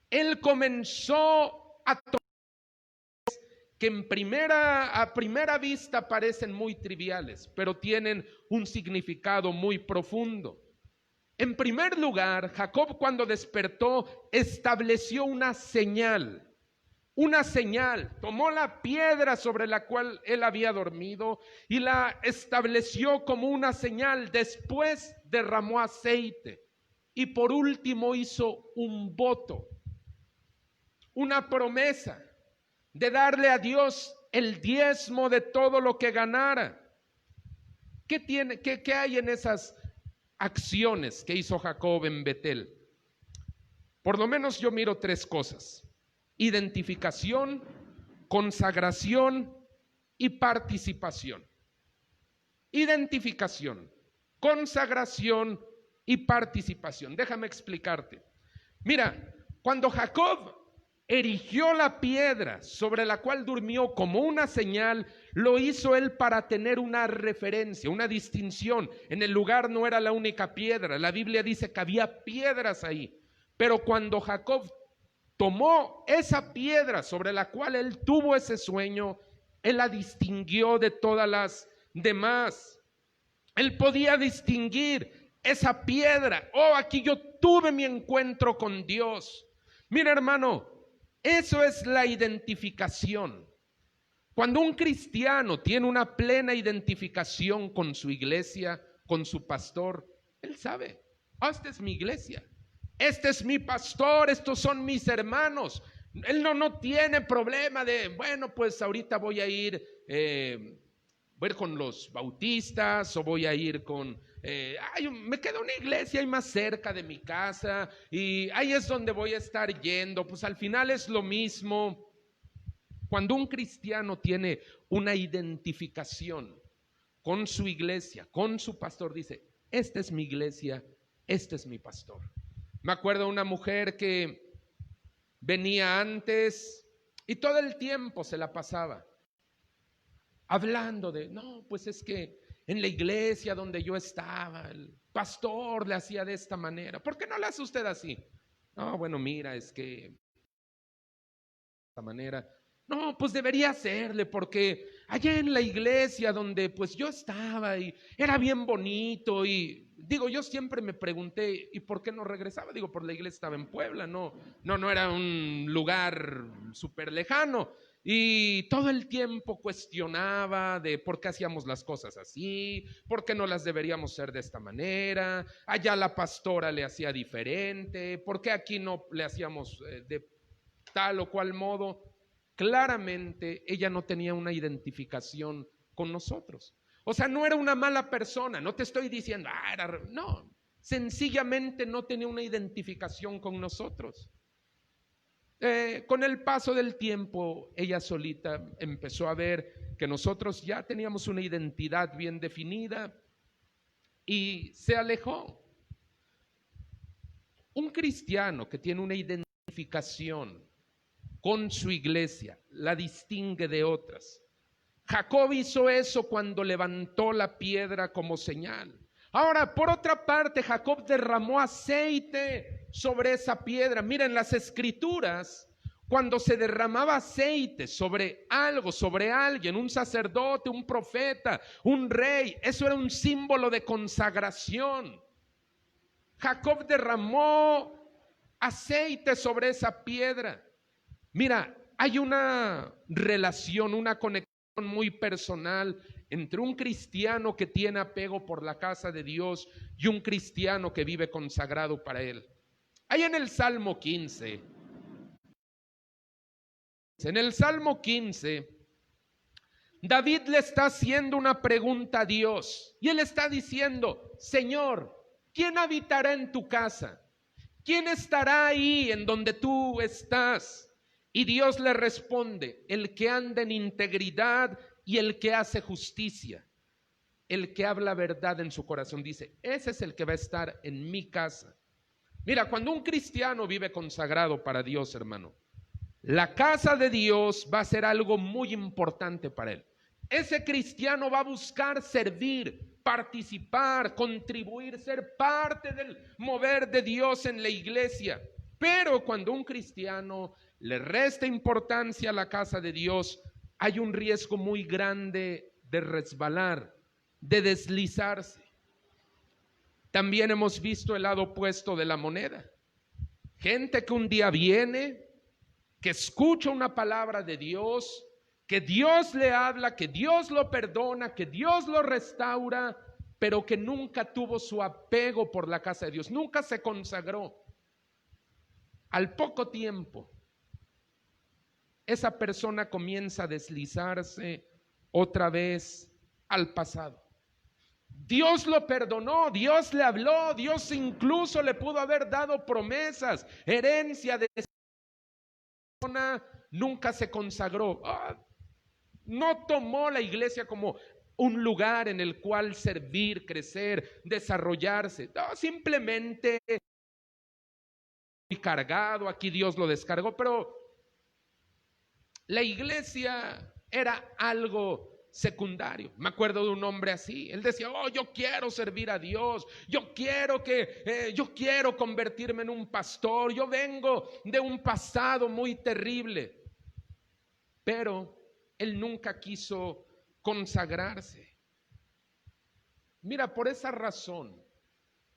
Él comenzó a tomar que a primera vista parecen muy triviales, pero tienen un significado muy profundo. En primer lugar, Jacob, cuando despertó, estableció una señal. Tomó la piedra sobre la cual él había dormido y la estableció como una señal. Después derramó aceite y por último hizo un voto, una promesa de darle a Dios el diezmo de todo lo que ganara. ¿Qué hay en esas acciones que hizo Jacob en Betel? Por lo menos yo miro tres cosas: identificación, consagración y participación. Identificación, consagración y participación. Déjame explicarte. Mira, cuando Jacob erigió la piedra sobre la cual durmió como una señal, lo hizo él para tener una referencia, una distinción. En el lugar no era la única piedra. La Biblia dice que había piedras ahí. Pero cuando Jacob tomó esa piedra sobre la cual él tuvo ese sueño, él la distinguió de todas las demás. Él podía distinguir esa piedra. Oh, aquí yo tuve mi encuentro con Dios. Mira, hermano, Eso es la identificación. Cuando un cristiano tiene una plena identificación con su iglesia, con su pastor, él sabe, esta es mi iglesia, este es mi pastor, estos son mis hermanos. Él no tiene problema de, bueno, pues ahorita voy a ir con los bautistas o voy a ir con, me queda una iglesia ahí más cerca de mi casa y ahí es donde voy a estar yendo, pues al final es lo mismo. Cuando un cristiano tiene una identificación con su iglesia, con su pastor, dice, esta es mi iglesia, este es mi pastor. Me acuerdo de una mujer que venía antes y todo el tiempo se la pasaba hablando de, no, pues es que en la iglesia donde yo estaba, el pastor le hacía de esta manera. ¿Por qué no le hace usted así? No, bueno, mira, es que de esta manera. No, pues debería hacerle porque allá en la iglesia donde pues yo estaba y era bien bonito y digo, yo siempre me pregunté, ¿y por qué no regresaba? Digo, por la iglesia estaba en Puebla, no era un lugar súper lejano. Y todo el tiempo cuestionaba de por qué hacíamos las cosas así, por qué no las deberíamos hacer de esta manera, allá la pastora le hacía diferente, por qué aquí no le hacíamos de tal o cual modo. Claramente ella no tenía una identificación con nosotros. O sea, no era una mala persona, no te estoy diciendo, no, sencillamente no tenía una identificación con nosotros. Con el paso del tiempo, ella solita empezó a ver que nosotros ya teníamos una identidad bien definida y se alejó. Un cristiano que tiene una identificación con su iglesia, la distingue de otras. Jacob hizo eso cuando levantó la piedra como señal. Ahora, por otra parte, Jacob derramó aceite sobre esa piedra. Miren, las escrituras, cuando se derramaba aceite sobre algo, sobre alguien, un sacerdote, un profeta, un rey, eso era un símbolo de consagración. Jacob derramó aceite sobre esa piedra. Mira, hay una relación, una conexión muy personal entre un cristiano que tiene apego por la casa de Dios y un cristiano que vive consagrado para Él. Ahí en el Salmo 15, David le está haciendo una pregunta a Dios y él está diciendo, Señor, ¿quién habitará en tu casa? ¿Quién estará ahí en donde tú estás? Y Dios le responde, el que anda en integridad y el que hace justicia, el que habla verdad en su corazón, dice, ese es el que va a estar en mi casa. Mira, cuando un cristiano vive consagrado para Dios, hermano, la casa de Dios va a ser algo muy importante para él. Ese cristiano va a buscar servir, participar, contribuir, ser parte del mover de Dios en la iglesia. Pero cuando un cristiano le resta importancia a la casa de Dios, hay un riesgo muy grande de resbalar, de deslizarse. También hemos visto el lado opuesto de la moneda. Gente que un día viene, que escucha una palabra de Dios, que Dios le habla, que Dios lo perdona, que Dios lo restaura, pero que nunca tuvo su apego por la casa de Dios, nunca se consagró. Al poco tiempo, esa persona comienza a deslizarse otra vez al pasado. Dios lo perdonó, Dios le habló, Dios incluso le pudo haber dado promesas, herencia de esa persona, nunca se consagró. No tomó la iglesia como un lugar en el cual servir, crecer, desarrollarse. No, simplemente cargado, aquí Dios lo descargó, pero la iglesia era algo secundario. Me acuerdo de un hombre así, él decía, yo quiero servir a Dios, yo quiero convertirme en un pastor, yo vengo de un pasado muy terrible, pero él nunca quiso consagrarse. Mira, por esa razón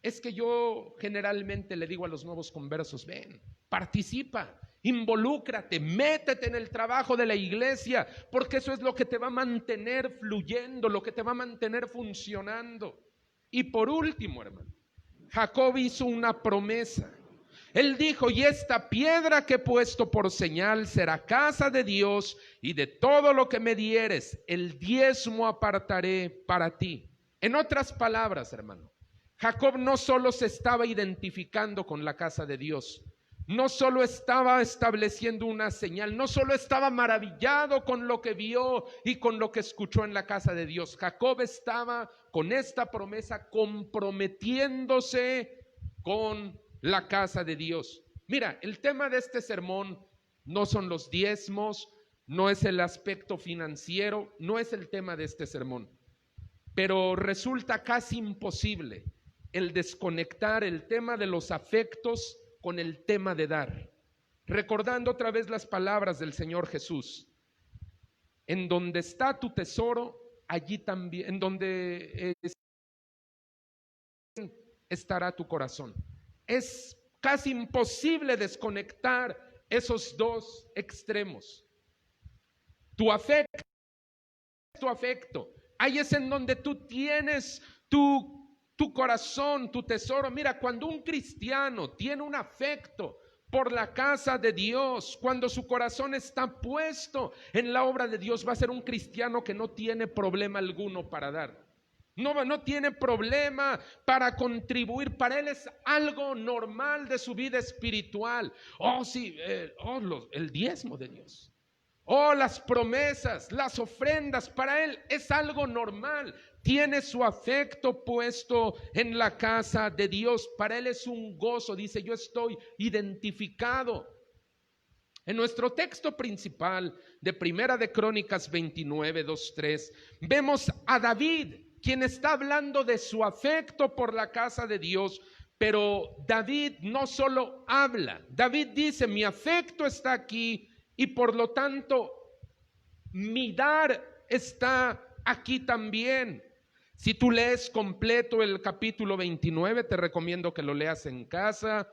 es que yo generalmente le digo a los nuevos conversos, ven, participa Involúcrate, métete en el trabajo de la iglesia, porque eso es lo que te va a mantener fluyendo, lo que te va a mantener funcionando. Y por último, hermano, Jacob hizo una promesa. Él dijo: y esta piedra que he puesto por señal será casa de Dios, y de todo lo que me dieres, el diezmo apartaré para ti. En otras palabras, hermano, Jacob no solo se estaba identificando con la casa de Dios, no solo estaba estableciendo una señal, no solo estaba maravillado con lo que vio y con lo que escuchó en la casa de Dios. Jacob estaba con esta promesa comprometiéndose con la casa de Dios. Mira, el tema de este sermón no son los diezmos, no es el aspecto financiero, no es el tema de este sermón, pero resulta casi imposible el desconectar el tema de los afectos con el tema de dar. Recordando otra vez las palabras del Señor Jesús: en donde está tu tesoro, allí también, en donde estará tu corazón. Es casi imposible desconectar esos dos extremos. Tu afecto, ahí es en donde tú tienes tu corazón, tu tesoro. Mira, cuando un cristiano tiene un afecto por la casa de Dios, cuando su corazón está puesto en la obra de Dios, va a ser un cristiano que no tiene problema alguno para dar. No tiene problema para contribuir. Para él es algo normal de su vida espiritual. Oh, sí, el diezmo de Dios. Oh, las promesas, las ofrendas, para él es algo normal. Tiene su afecto puesto en la casa de Dios. Para él es un gozo. Dice: yo estoy identificado. En nuestro texto principal de Primera de Crónicas 29, 2, 3, vemos a David, quien está hablando de su afecto por la casa de Dios. Pero David no solo habla. David dice: mi afecto está aquí, y por lo tanto mi dar está aquí también. Si tú lees completo el capítulo 29, te recomiendo que lo leas en casa.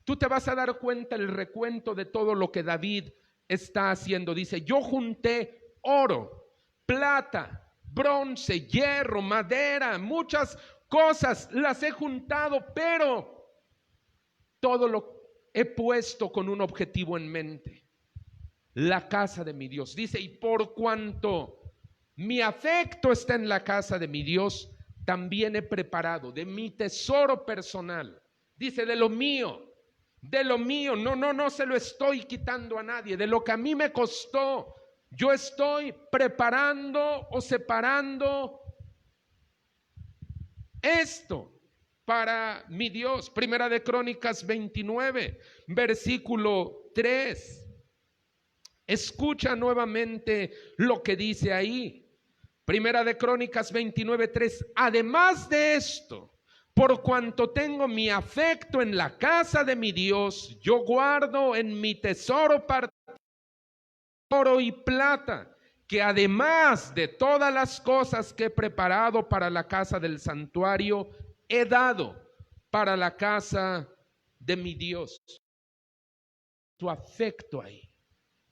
Tú te vas a dar cuenta el recuento de todo lo que David está haciendo. Dice: yo junté oro, plata, bronce, hierro, madera, muchas cosas las he juntado, pero todo lo he puesto con un objetivo en mente: la casa de mi Dios. Dice: y por cuanto mi afecto está en la casa de mi Dios, también he preparado de mi tesoro personal. Dice: de lo mío, no se lo estoy quitando a nadie. De lo que a mí me costó, yo estoy preparando o separando esto para mi Dios. Primera de Crónicas 29, versículo 3. Escucha nuevamente lo que dice ahí. Primera de Crónicas 29, 3. Además de esto, por cuanto tengo mi afecto en la casa de mi Dios, yo guardo en mi tesoro oro y plata, que además de todas las cosas que he preparado para la casa del santuario, he dado para la casa de mi Dios. Tu afecto ahí.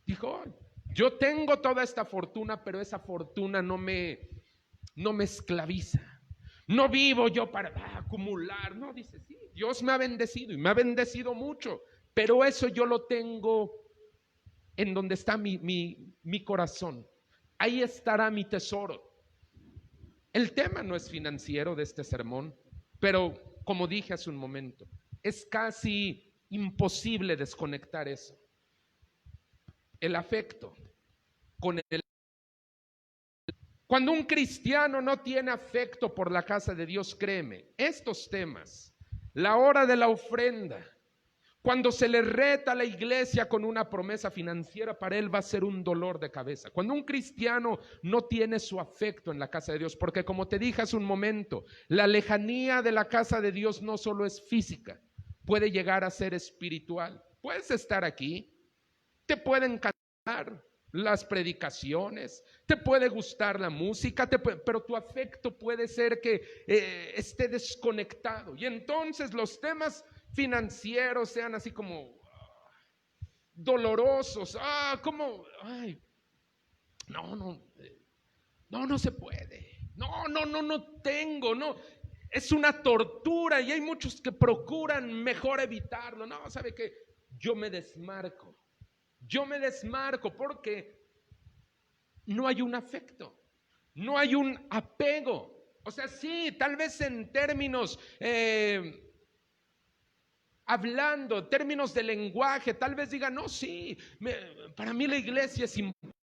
Dijo: yo tengo toda esta fortuna, pero esa fortuna no me esclaviza. No vivo yo para acumular. No, dice: sí, Dios me ha bendecido, y me ha bendecido mucho, pero eso yo lo tengo en donde está mi corazón. Ahí estará mi tesoro. El tema no es financiero de este sermón, pero como dije hace un momento, es casi imposible desconectar eso. El afecto con el... Cuando un cristiano no tiene afecto por la casa de Dios, créeme, estos temas, la hora de la ofrenda, cuando se le reta a la iglesia con una promesa financiera, para él va a ser un dolor de cabeza. Cuando un cristiano no tiene su afecto en la casa de Dios, porque como te dije hace un momento, la lejanía de la casa de Dios no solo es física, puede llegar a ser espiritual. Puedes estar aquí, te pueden cantar las predicaciones, te puede gustar la música, pero tu afecto puede ser que esté desconectado, y entonces los temas financieros sean así como dolorosos. ¿Cómo? Ay, no se puede. No tengo, no. Es una tortura y hay muchos que procuran mejor evitarlo. No, ¿sabe qué? Yo me desmarco porque no hay un afecto, no hay un apego. O sea, sí, tal vez en términos, hablando, términos de lenguaje, tal vez diga, no, sí, para mí la iglesia es importante.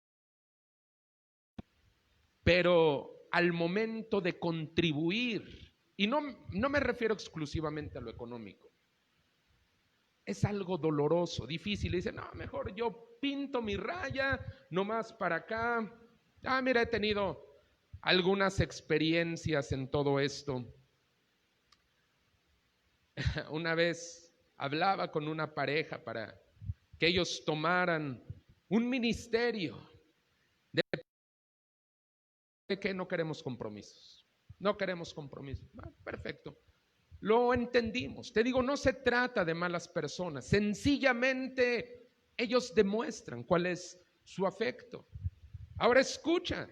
Pero al momento de contribuir, y no me refiero exclusivamente a lo económico, es algo doloroso, difícil. Y dice, no, mejor yo pinto mi raya, nomás para acá. Mira, he tenido algunas experiencias en todo esto. Una vez hablaba con una pareja para que ellos tomaran un ministerio de que no queremos compromisos. No queremos compromisos. Perfecto. Lo entendimos. Te digo, no se trata de malas personas. Sencillamente ellos demuestran cuál es su afecto. Ahora escucha.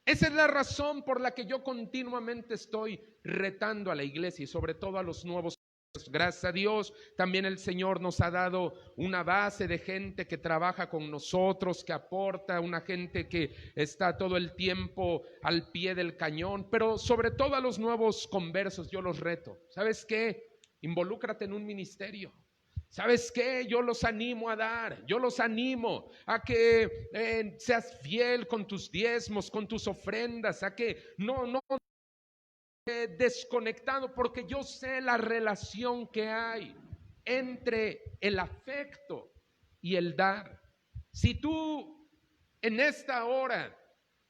Esa es la razón por la que yo continuamente estoy retando a la iglesia y sobre todo a los nuevos. Gracias a Dios, también el Señor nos ha dado una base de gente que trabaja con nosotros, que aporta, una gente que está todo el tiempo al pie del cañón, pero sobre todo a los nuevos conversos yo los reto. ¿Sabes qué? Involúcrate en un ministerio. ¿Sabes qué? Yo los animo a dar, yo los animo a que seas fiel con tus diezmos, con tus ofrendas, a que no desconectado, porque yo sé la relación que hay entre el afecto y el dar. Si tú en esta hora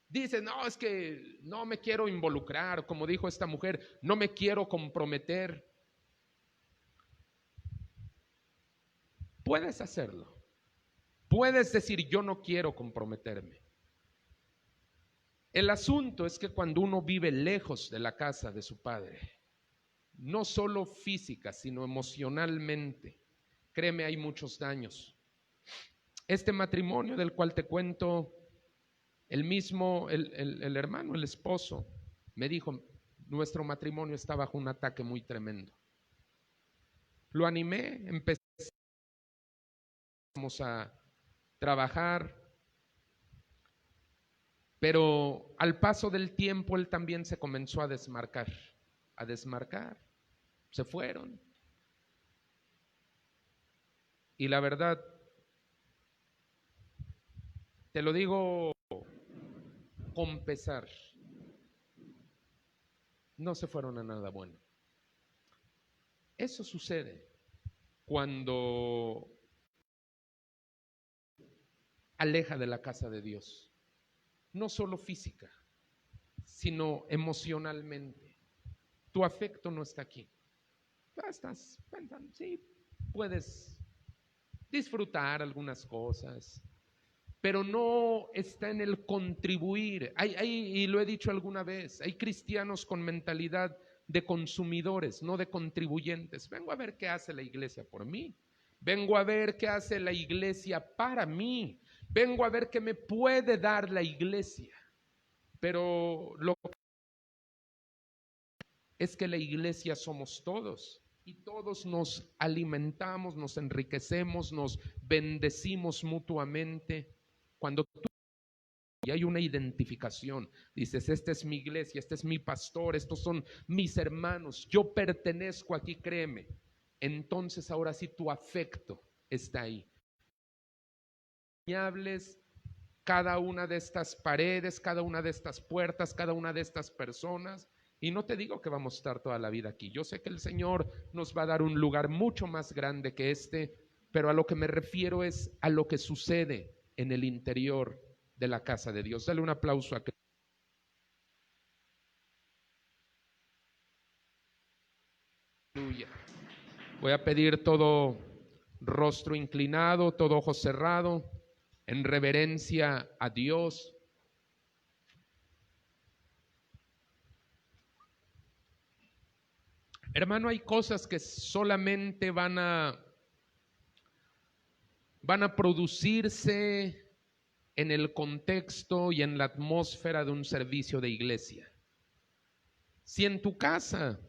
dices, no, es que no me quiero involucrar, como dijo esta mujer, no me quiero comprometer, puedes hacerlo. Puedes decir, yo no quiero comprometerme. El asunto es que cuando uno vive lejos de la casa de su padre, no solo física, sino emocionalmente, créeme, hay muchos daños. Este matrimonio del cual te cuento, el mismo, el hermano, el esposo, me dijo, nuestro matrimonio está bajo un ataque muy tremendo. Lo animé, empezamos a trabajar, pero al paso del tiempo él también se comenzó a desmarcar, se fueron. Y la verdad, te lo digo con pesar, no se fueron a nada bueno. Eso sucede cuando aleja de la casa de Dios, no solo física, sino emocionalmente. Tu afecto no está aquí. Estás pensando, sí, puedes disfrutar algunas cosas, pero no está en el contribuir. Y lo he dicho alguna vez, hay cristianos con mentalidad de consumidores, no de contribuyentes. Vengo a ver qué hace la iglesia por mí. Vengo a ver qué hace la iglesia para mí. Vengo a ver qué me puede dar la iglesia. Pero lo que es que la iglesia somos todos. Y todos nos alimentamos, nos enriquecemos, nos bendecimos mutuamente. Cuando tú y hay una identificación, dices, esta es mi iglesia, este es mi pastor, estos son mis hermanos, yo pertenezco aquí, créeme. Entonces ahora sí tu afecto está ahí. Hables cada una de estas paredes, cada una de estas puertas, cada una de estas personas. Y no te digo que vamos a estar toda la vida aquí. Yo sé que el Señor nos va a dar un lugar mucho más grande que este, pero a lo que me refiero es a lo que sucede en el interior de la casa de Dios. Dale un aplauso a Cristo. Aleluya. Voy a pedir todo rostro inclinado, todo ojo cerrado, en reverencia a Dios. Hermano, hay cosas que solamente van a van a producirse en el contexto y en la atmósfera de un servicio de iglesia. Si en tu casa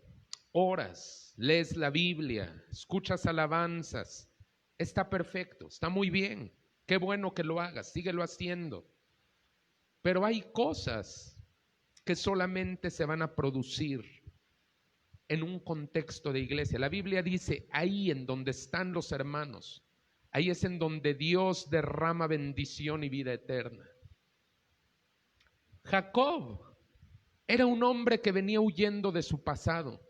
oras, lees la Biblia, escuchas alabanzas, está perfecto, está muy bien, qué bueno que lo hagas, síguelo haciendo. Pero hay cosas que solamente se van a producir en un contexto de iglesia. La Biblia dice, ahí en donde están los hermanos, ahí es en donde Dios derrama bendición y vida eterna. Jacob era un hombre que venía huyendo de su pasado.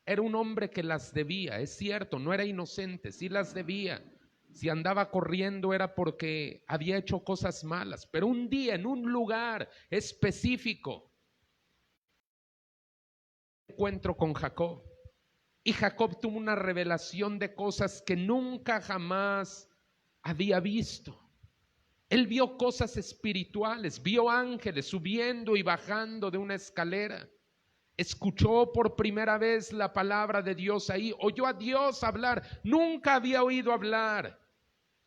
Era un hombre que las debía, es cierto, no era inocente, sí las debía. Si andaba corriendo era porque había hecho cosas malas, pero un día en un lugar específico encuentro con Jacob. Y Jacob tuvo una revelación de cosas que nunca jamás había visto. Él vio cosas espirituales, vio ángeles subiendo y bajando de una escalera. Escuchó por primera vez la palabra de Dios ahí, oyó a Dios hablar, nunca había oído hablar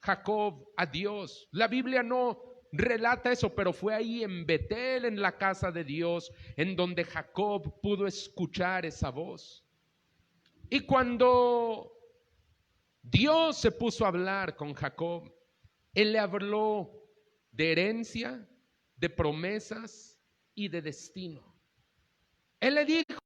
Jacob a Dios. La Biblia no relata eso, pero fue ahí en Betel, en la casa de Dios, en donde Jacob pudo escuchar esa voz. Y cuando Dios se puso a hablar con Jacob, Él le habló de herencia, de promesas y de destino. Él le dijo,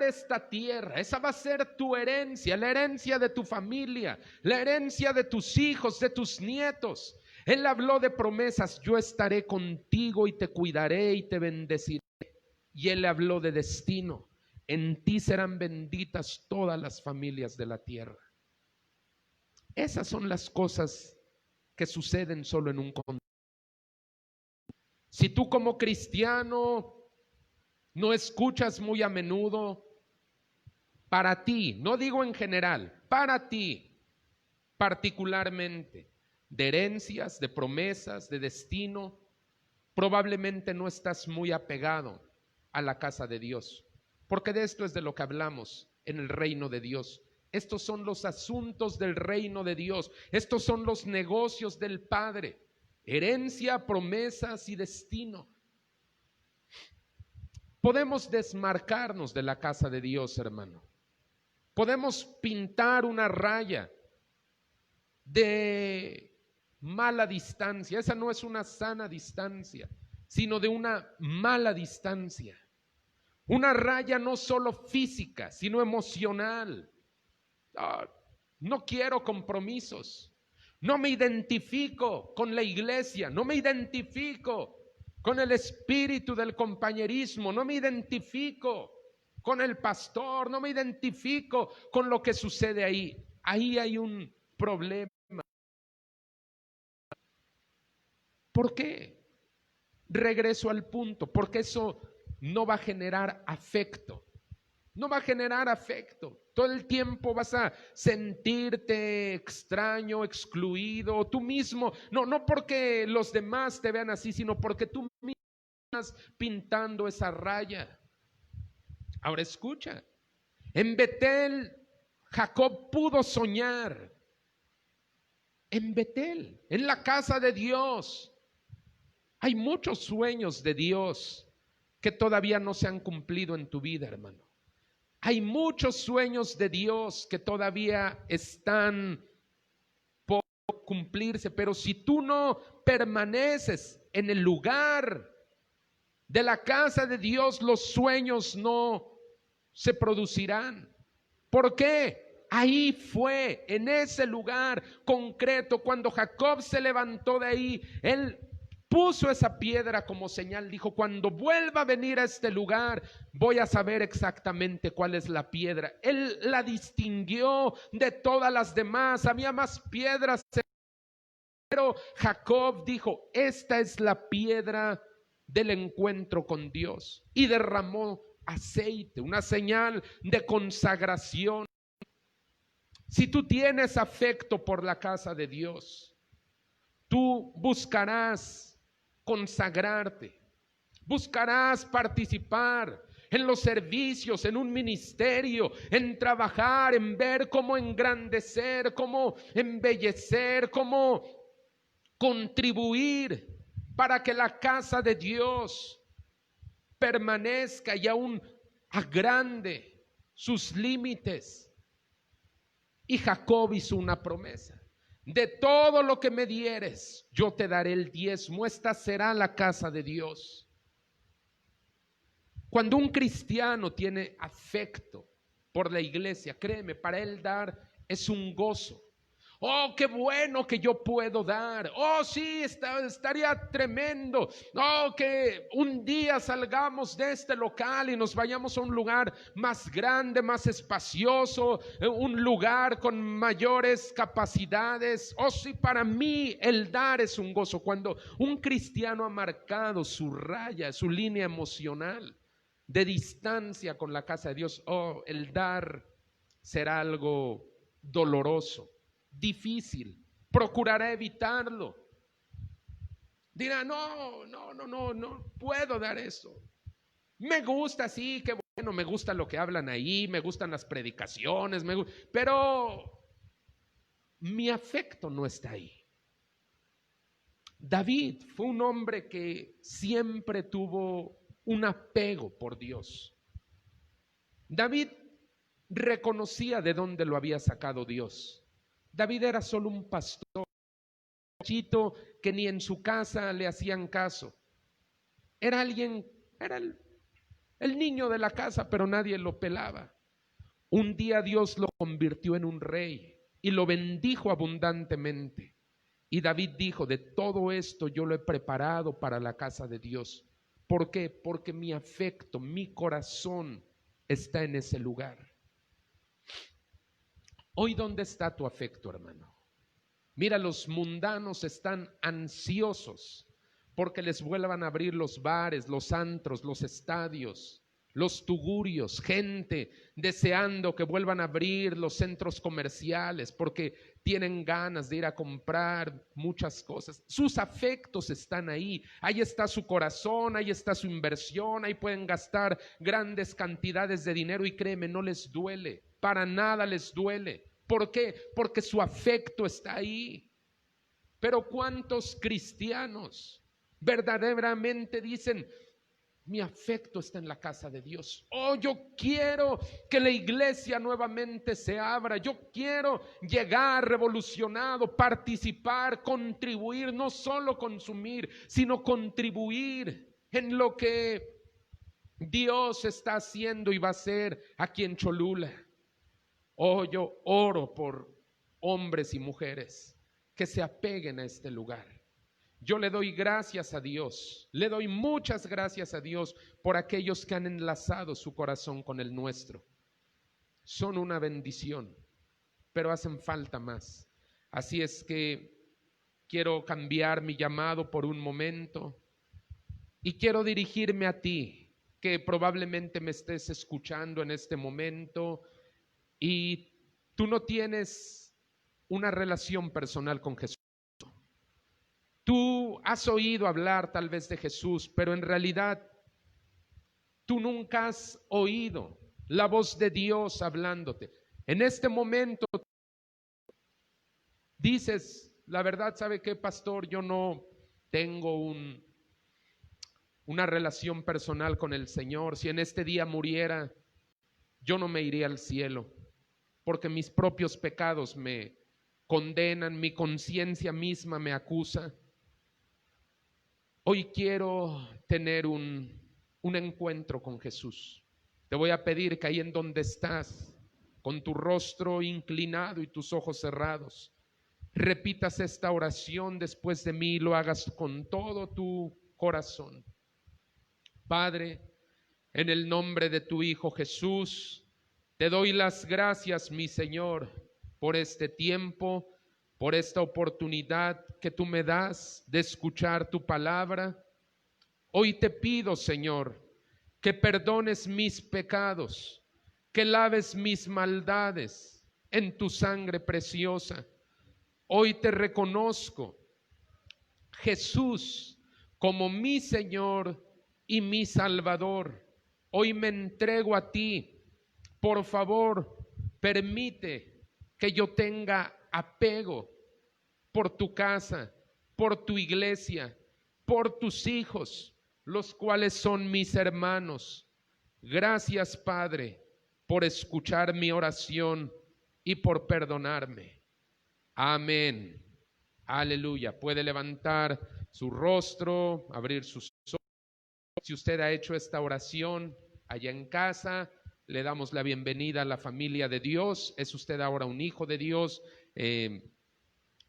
esta tierra, esa va a ser tu herencia, la herencia de tu familia, la herencia de tus hijos, de tus nietos. Él habló de promesas, yo estaré contigo y te cuidaré y te bendeciré. Y él le habló de destino, en ti serán benditas todas las familias de la tierra. Esas son las cosas que suceden solo en un contexto. Si tú como cristiano no escuchas muy a menudo, para ti, no digo en general, para ti particularmente, de herencias, de promesas, de destino, probablemente no estás muy apegado a la casa de Dios, porque de esto es de lo que hablamos en el reino de Dios. Estos son los asuntos del reino de Dios, estos son los negocios del Padre, herencia, promesas y destino. Podemos desmarcarnos de la casa de Dios, hermano. Podemos pintar una raya de mala distancia. Esa no es una sana distancia, sino de una mala distancia. Una raya no solo física, sino emocional. No quiero compromisos. No me identifico con la iglesia. No me identifico con el espíritu del compañerismo, no me identifico con el pastor, no me identifico con lo que sucede ahí. Ahí hay un problema. ¿Por qué? Regreso al punto, porque eso no va a generar afecto. No va a generar afecto. Todo el tiempo vas a sentirte extraño, excluido, tú mismo, no porque los demás te vean así, sino porque tú mismo estás pintando esa raya. Ahora escucha, en Betel Jacob pudo soñar. En Betel, en la casa de Dios. Hay muchos sueños de Dios que todavía no se han cumplido en tu vida, hermano. Hay muchos sueños de Dios que todavía están por cumplirse, pero si tú no permaneces en el lugar de la casa de Dios, los sueños no se producirán. ¿Por qué? Ahí fue, en ese lugar concreto, cuando Jacob se levantó de ahí, él puso esa piedra como señal, dijo, cuando vuelva a venir a este lugar, voy a saber exactamente cuál es la piedra. Él la distinguió de todas las demás, había más piedras, pero Jacob dijo, esta es la piedra del encuentro con Dios, y derramó aceite, una señal de consagración. Si tú tienes afecto por la casa de Dios, tú buscarás consagrarte, buscarás participar en los servicios, en un ministerio, en trabajar, en ver cómo engrandecer, cómo embellecer, cómo contribuir para que la casa de Dios permanezca y aún agrande sus límites. Y Jacob hizo una promesa: de todo lo que me dieres, yo te daré el diezmo. Esta será la casa de Dios. Cuando un cristiano tiene afecto por la iglesia, créeme, para él dar es un gozo. Oh, qué bueno que yo puedo dar. Oh, sí, estaría tremendo. Oh, que un día salgamos de este local y nos vayamos a un lugar más grande, más espacioso, un lugar con mayores capacidades. Oh, sí, para mí el dar es un gozo. Cuando un cristiano ha marcado su raya, su línea emocional de distancia con la casa de Dios, oh, el dar será algo doloroso, difícil, procurará evitarlo. Dirá, no puedo dar eso. Me gusta, sí, qué bueno, me gusta lo que hablan ahí, me gustan las predicaciones, pero mi afecto no está ahí. David fue un hombre que siempre tuvo un apego por Dios. David reconocía de dónde lo había sacado Dios. David era solo un pastor que ni en su casa le hacían caso. Era el niño de la casa, pero nadie lo pelaba. Un día Dios lo convirtió en un rey y lo bendijo abundantemente. Y David dijo: de todo esto yo lo he preparado para la casa de Dios. ¿Por qué? Porque mi afecto, mi corazón está en ese lugar. Hoy, ¿dónde está tu afecto, hermano? Mira, los mundanos están ansiosos porque les vuelvan a abrir los bares, los antros, los estadios, los tugurios, gente deseando que vuelvan a abrir los centros comerciales porque tienen ganas de ir a comprar muchas cosas. Sus afectos están ahí, ahí está su corazón, ahí está su inversión, ahí pueden gastar grandes cantidades de dinero y créeme, no les duele, para nada les duele. ¿Por qué? Porque su afecto está ahí. Pero ¿cuántos cristianos verdaderamente dicen: mi afecto está en la casa de Dios? Oh, yo quiero que la iglesia nuevamente se abra. Yo quiero llegar revolucionado, participar, contribuir, no solo consumir, sino contribuir en lo que Dios está haciendo y va a hacer aquí en Cholula. Oh, yo oro por hombres y mujeres que se apeguen a este lugar. Yo le doy gracias a Dios, le doy muchas gracias a Dios por aquellos que han enlazado su corazón con el nuestro. Son una bendición, pero hacen falta más. Así es que quiero cambiar mi llamado por un momento y quiero dirigirme a ti, que probablemente me estés escuchando en este momento y tú no tienes una relación personal con Jesús. Tú has oído hablar tal vez de Jesús, pero en realidad tú nunca has oído la voz de Dios hablándote. En este momento dices: la verdad, ¿sabe qué, pastor? Yo no tengo una relación personal con el Señor. Si en este día muriera, yo no me iría al cielo, porque mis propios pecados me condenan, mi conciencia misma me acusa. Hoy quiero tener un encuentro con Jesús. Te voy a pedir que ahí en donde estás, con tu rostro inclinado y tus ojos cerrados, repitas esta oración después de mí y lo hagas con todo tu corazón. Padre, en el nombre de tu Hijo Jesús, te doy las gracias, mi Señor, por este tiempo, por esta oportunidad que tú me das de escuchar tu palabra. Hoy te pido, Señor, que perdones mis pecados, que laves mis maldades en tu sangre preciosa. Hoy te reconozco, Jesús, como mi Señor y mi Salvador. hoy me entrego a ti. Por favor, permite que yo tenga apego por tu casa, por tu iglesia, por tus hijos, los cuales son mis hermanos. Gracias, Padre, por escuchar mi oración y por perdonarme. Amén. Aleluya. Puede levantar su rostro, abrir sus ojos. Si usted ha hecho esta oración allá en casa, le damos la bienvenida a la familia de Dios. Es usted ahora un hijo de Dios.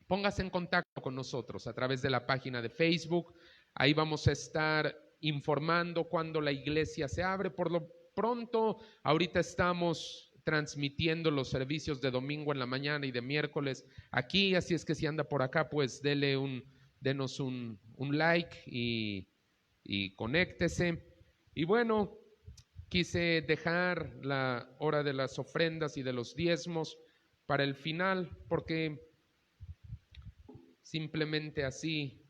Póngase en contacto con nosotros a través de la página de Facebook. Ahí vamos a estar informando cuando la iglesia se abre. Por lo pronto, ahorita estamos transmitiendo los servicios de domingo en la mañana y de miércoles aquí, así es que si anda por acá, pues denos un like y conéctese. Y bueno, quise dejar la hora de las ofrendas y de los diezmos para el final, porque simplemente así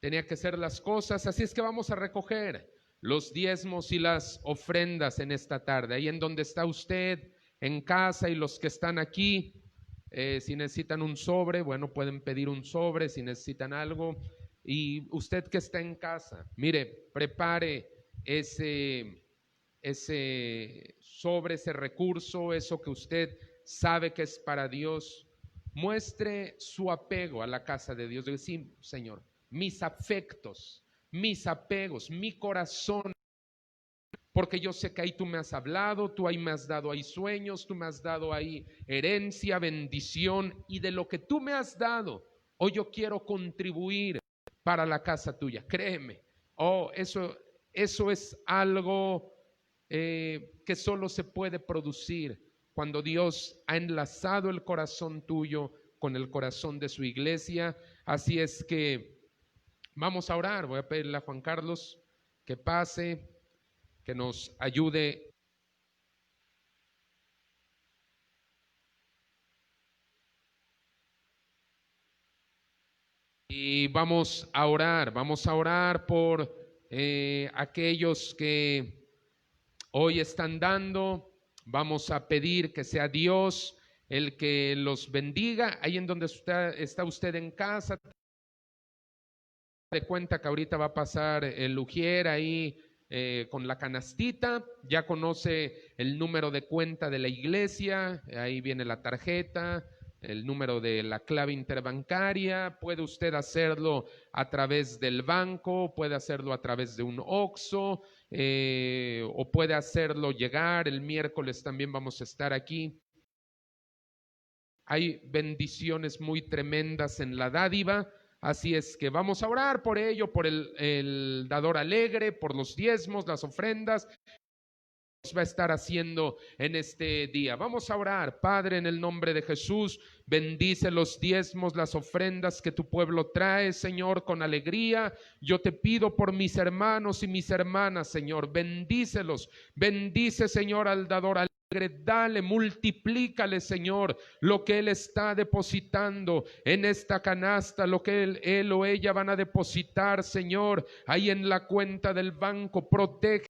tenía que ser las cosas. Así es que vamos a recoger los diezmos y las ofrendas en esta tarde, ahí en donde está usted en casa, y los que están aquí, si necesitan un sobre, bueno, pueden pedir un sobre si necesitan algo. Y usted que está en casa, mire, prepare ese sobre, ese recurso, eso que usted sabe que es para Dios. Muestre su apego a la casa de Dios. Dice, sí, Señor, mis afectos, mis apegos, mi corazón, porque yo sé que ahí tú me has hablado, tú ahí me has dado ahí sueños, tú me has dado ahí herencia, bendición, y de lo que tú me has dado, hoy yo quiero contribuir para la casa tuya. Créeme, eso es algo que solo se puede producir cuando Dios ha enlazado el corazón tuyo con el corazón de su iglesia. Así es que vamos a orar. Voy a pedirle a Juan Carlos que pase, que nos ayude. Y vamos a orar por aquellos que hoy están dando. Vamos a pedir que sea Dios el que los bendiga. Ahí en donde está usted en casa, de cuenta que ahorita va a pasar el ujier ahí con la canastita. Ya conoce el número de cuenta de la iglesia, ahí viene la tarjeta, el número de la clave interbancaria. Puede usted hacerlo a través del banco, puede hacerlo a través de un OXXO, o puede hacerlo llegar. El miércoles también vamos a estar aquí. Hay bendiciones muy tremendas en la dádiva. Así es que vamos a orar por ello, por el dador alegre, por los diezmos, las ofrendas que va a estar haciendo en este día. Vamos a orar. Padre, en el nombre de Jesús, bendice los diezmos, las ofrendas que tu pueblo trae, Señor, con alegría. Yo te pido por mis hermanos y mis hermanas, Señor, bendícelos. Bendice, Señor, al dador alegre. Dale, multiplícale, Señor, lo que Él está depositando en esta canasta, lo que él o ella van a depositar, Señor, ahí en la cuenta del banco. Protege,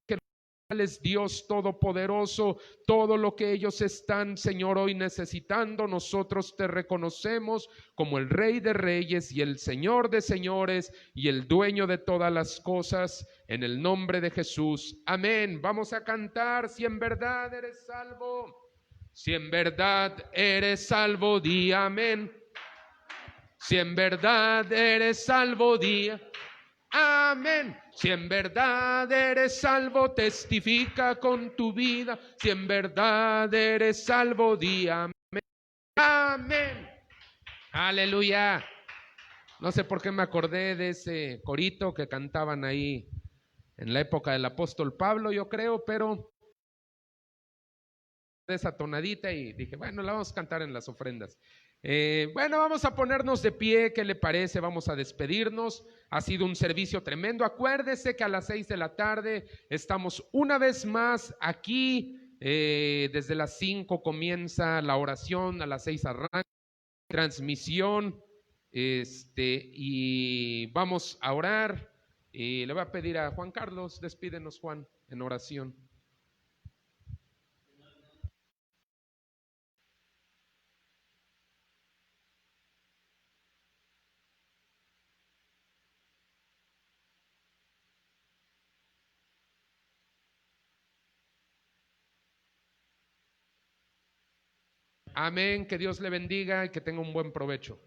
Dios Todopoderoso, todo lo que ellos están, Señor, hoy necesitando. Nosotros te reconocemos como el Rey de Reyes y el Señor de Señores y el dueño de todas las cosas, en el nombre de Jesús. Amén. Vamos a cantar: si en verdad eres salvo, si en verdad eres salvo, di amén. Si en verdad eres salvo, di amén. Si en verdad eres salvo, testifica con tu vida. Si en verdad eres salvo, di amén. Amén. Aleluya. No sé por qué me acordé de ese corito que cantaban ahí en la época del apóstol Pablo, yo creo, pero de esa tonadita, y dije, bueno, la vamos a cantar en las ofrendas. Bueno, vamos a ponernos de pie. ¿Qué le parece? Vamos a despedirnos. Ha sido un servicio tremendo. Acuérdese que a las 6 de la tarde estamos una vez más aquí. Desde las 5 comienza la oración, a las 6 arranca transmisión. Y vamos a orar. Y le voy a pedir a Juan Carlos, despídenos, Juan, en oración. Amén, que Dios le bendiga y que tenga un buen provecho.